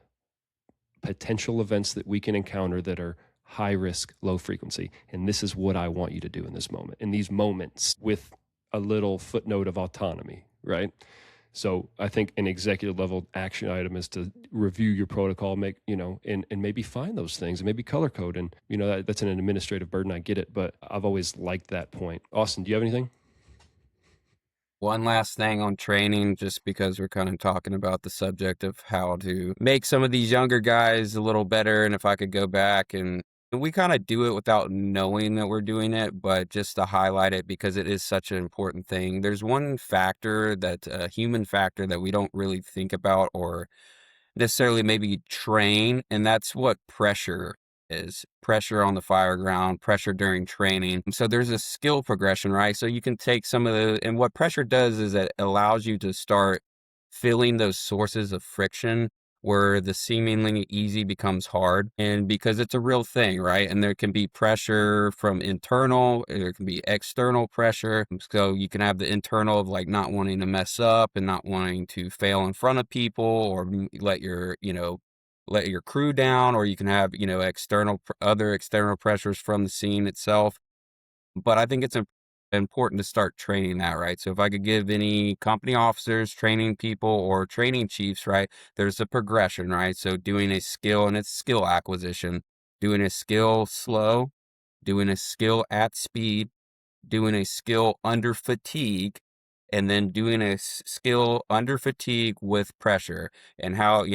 potential events that we can encounter that are high risk, low frequency. And this is what I want you to do in this moment, in these moments, with a little footnote of autonomy, right? So I think an executive level action item is to review your protocol, and maybe find those things and maybe color code. And, that's an administrative burden. I get it, but I've always liked that point. Austin, do you have anything? One last thing on training, just because we're kind of talking about the subject of how to make some of these younger guys a little better. And if I could go back and we kind of do it without knowing that we're doing it, but just to highlight it because it is such an important thing. There's one factor a human factor that we don't really think about or necessarily maybe train, and that's what pressure is. Pressure on the fireground, pressure during training. So there's a skill progression, right? So you can take and what pressure does is it allows you to start filling those sources of friction where the seemingly easy becomes hard. And because it's a real thing, right? And there can be pressure from internal, there can be external pressure. So you can have the internal of like not wanting to mess up and not wanting to fail in front of people or let your crew down, or you can have, other external pressures from the scene itself. But I think it's important to start training that, right? So if I could give any company officers, training people, or training chiefs, right, there's a progression, right? So doing a skill, and it's skill acquisition, doing a skill slow, doing a skill at speed, doing a skill under fatigue, and then doing a skill under fatigue with pressure. And how,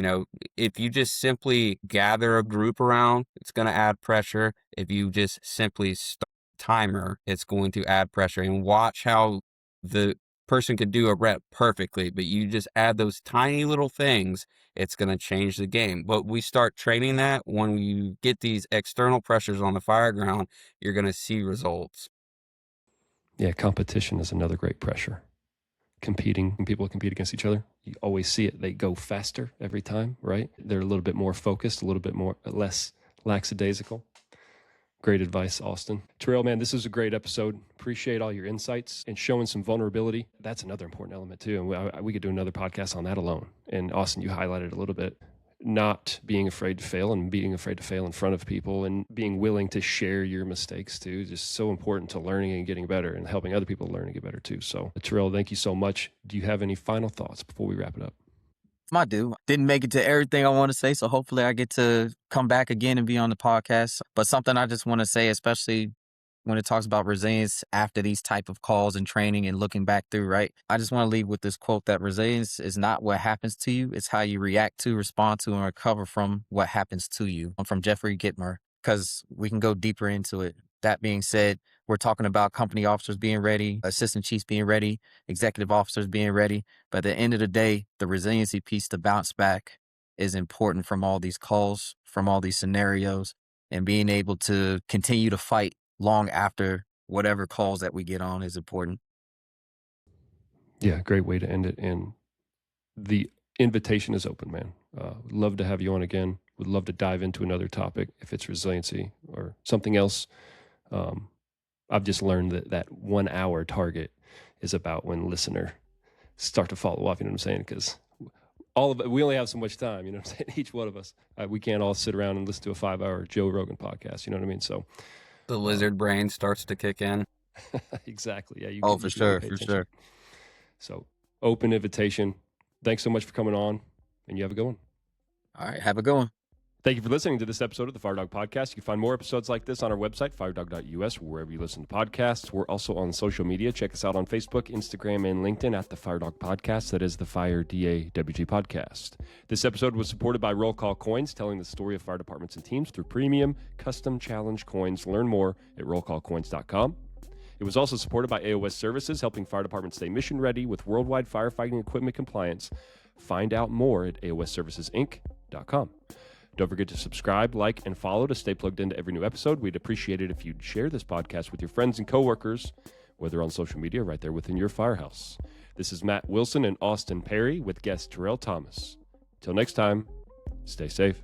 if you just simply gather a group around, it's going to add pressure. If you just simply start a timer, it's going to add pressure. And watch how the person could do a rep perfectly, but you just add those tiny little things, it's going to change the game. But we start training that when you get these external pressures on the fireground, you're going to see results. Yeah, competition is another great pressure. When people compete against each other, you always see it. They go faster every time, right? They're a little bit more focused, a little bit more less lackadaisical. Great advice, Austin. Terrell, man, this is a great episode. Appreciate all your insights and showing some vulnerability. That's another important element too. And we could do another podcast on that alone. And Austin, you highlighted a little bit, not being afraid to fail and being afraid to fail in front of people and being willing to share your mistakes too. Just so important to learning and getting better and helping other people learn and get better too. So Terrell, thank you so much. Do you have any final thoughts before we wrap it up? I do. Didn't make it to everything I want to say, so hopefully I get to come back again and be on the podcast. But something I just want to say, especially when it talks about resilience after these type of calls and training and looking back through, right? I just want to leave with this quote that resilience is not what happens to you, it's how you react to, respond to, and recover from what happens to you. I'm from Jeffrey Gitmer, because we can go deeper into it. That being said, we're talking about company officers being ready, assistant chiefs being ready, executive officers being ready. But at the end of the day, the resiliency piece to bounce back is important from all these calls, from all these scenarios, and being able to continue to fight long after whatever calls that we get on is important. Yeah, great way to end it. And the invitation is open, man. Would love to have you on again. Would love to dive into another topic if it's resiliency or something else. I've just learned that 1 hour target is about when listener start to follow up, you know what I'm saying? Because all of it, we only have so much time, you know what I'm saying? Each one of us, we can't all sit around and listen to a 5-hour Joe Rogan podcast, you know what I mean? So The lizard brain starts to kick in. exactly. Yeah. For sure. So open invitation. Thanks so much for coming on, and you have a good one. All right. Have a good one. Thank you for listening to this episode of the Firedog Podcast. You can find more episodes like this on our website, firedog.us, or wherever you listen to podcasts. We're also on social media. Check us out on Facebook, Instagram, and LinkedIn at the Firedog Podcast. That is the Fire DAWG Podcast. This episode was supported by Roll Call Coins, telling the story of fire departments and teams through premium, custom challenge coins. Learn more at rollcallcoins.com. It was also supported by AOS Services, helping fire departments stay mission ready with worldwide firefighting equipment compliance. Find out more at aosservicesinc.com. Don't forget to subscribe, like, and follow to stay plugged into every new episode. We'd appreciate it if you'd share this podcast with your friends and coworkers, whether on social media or right there within your firehouse. This is Matt Wilson and Austin Perry with guest Terrell Thomas. Till next time, stay safe.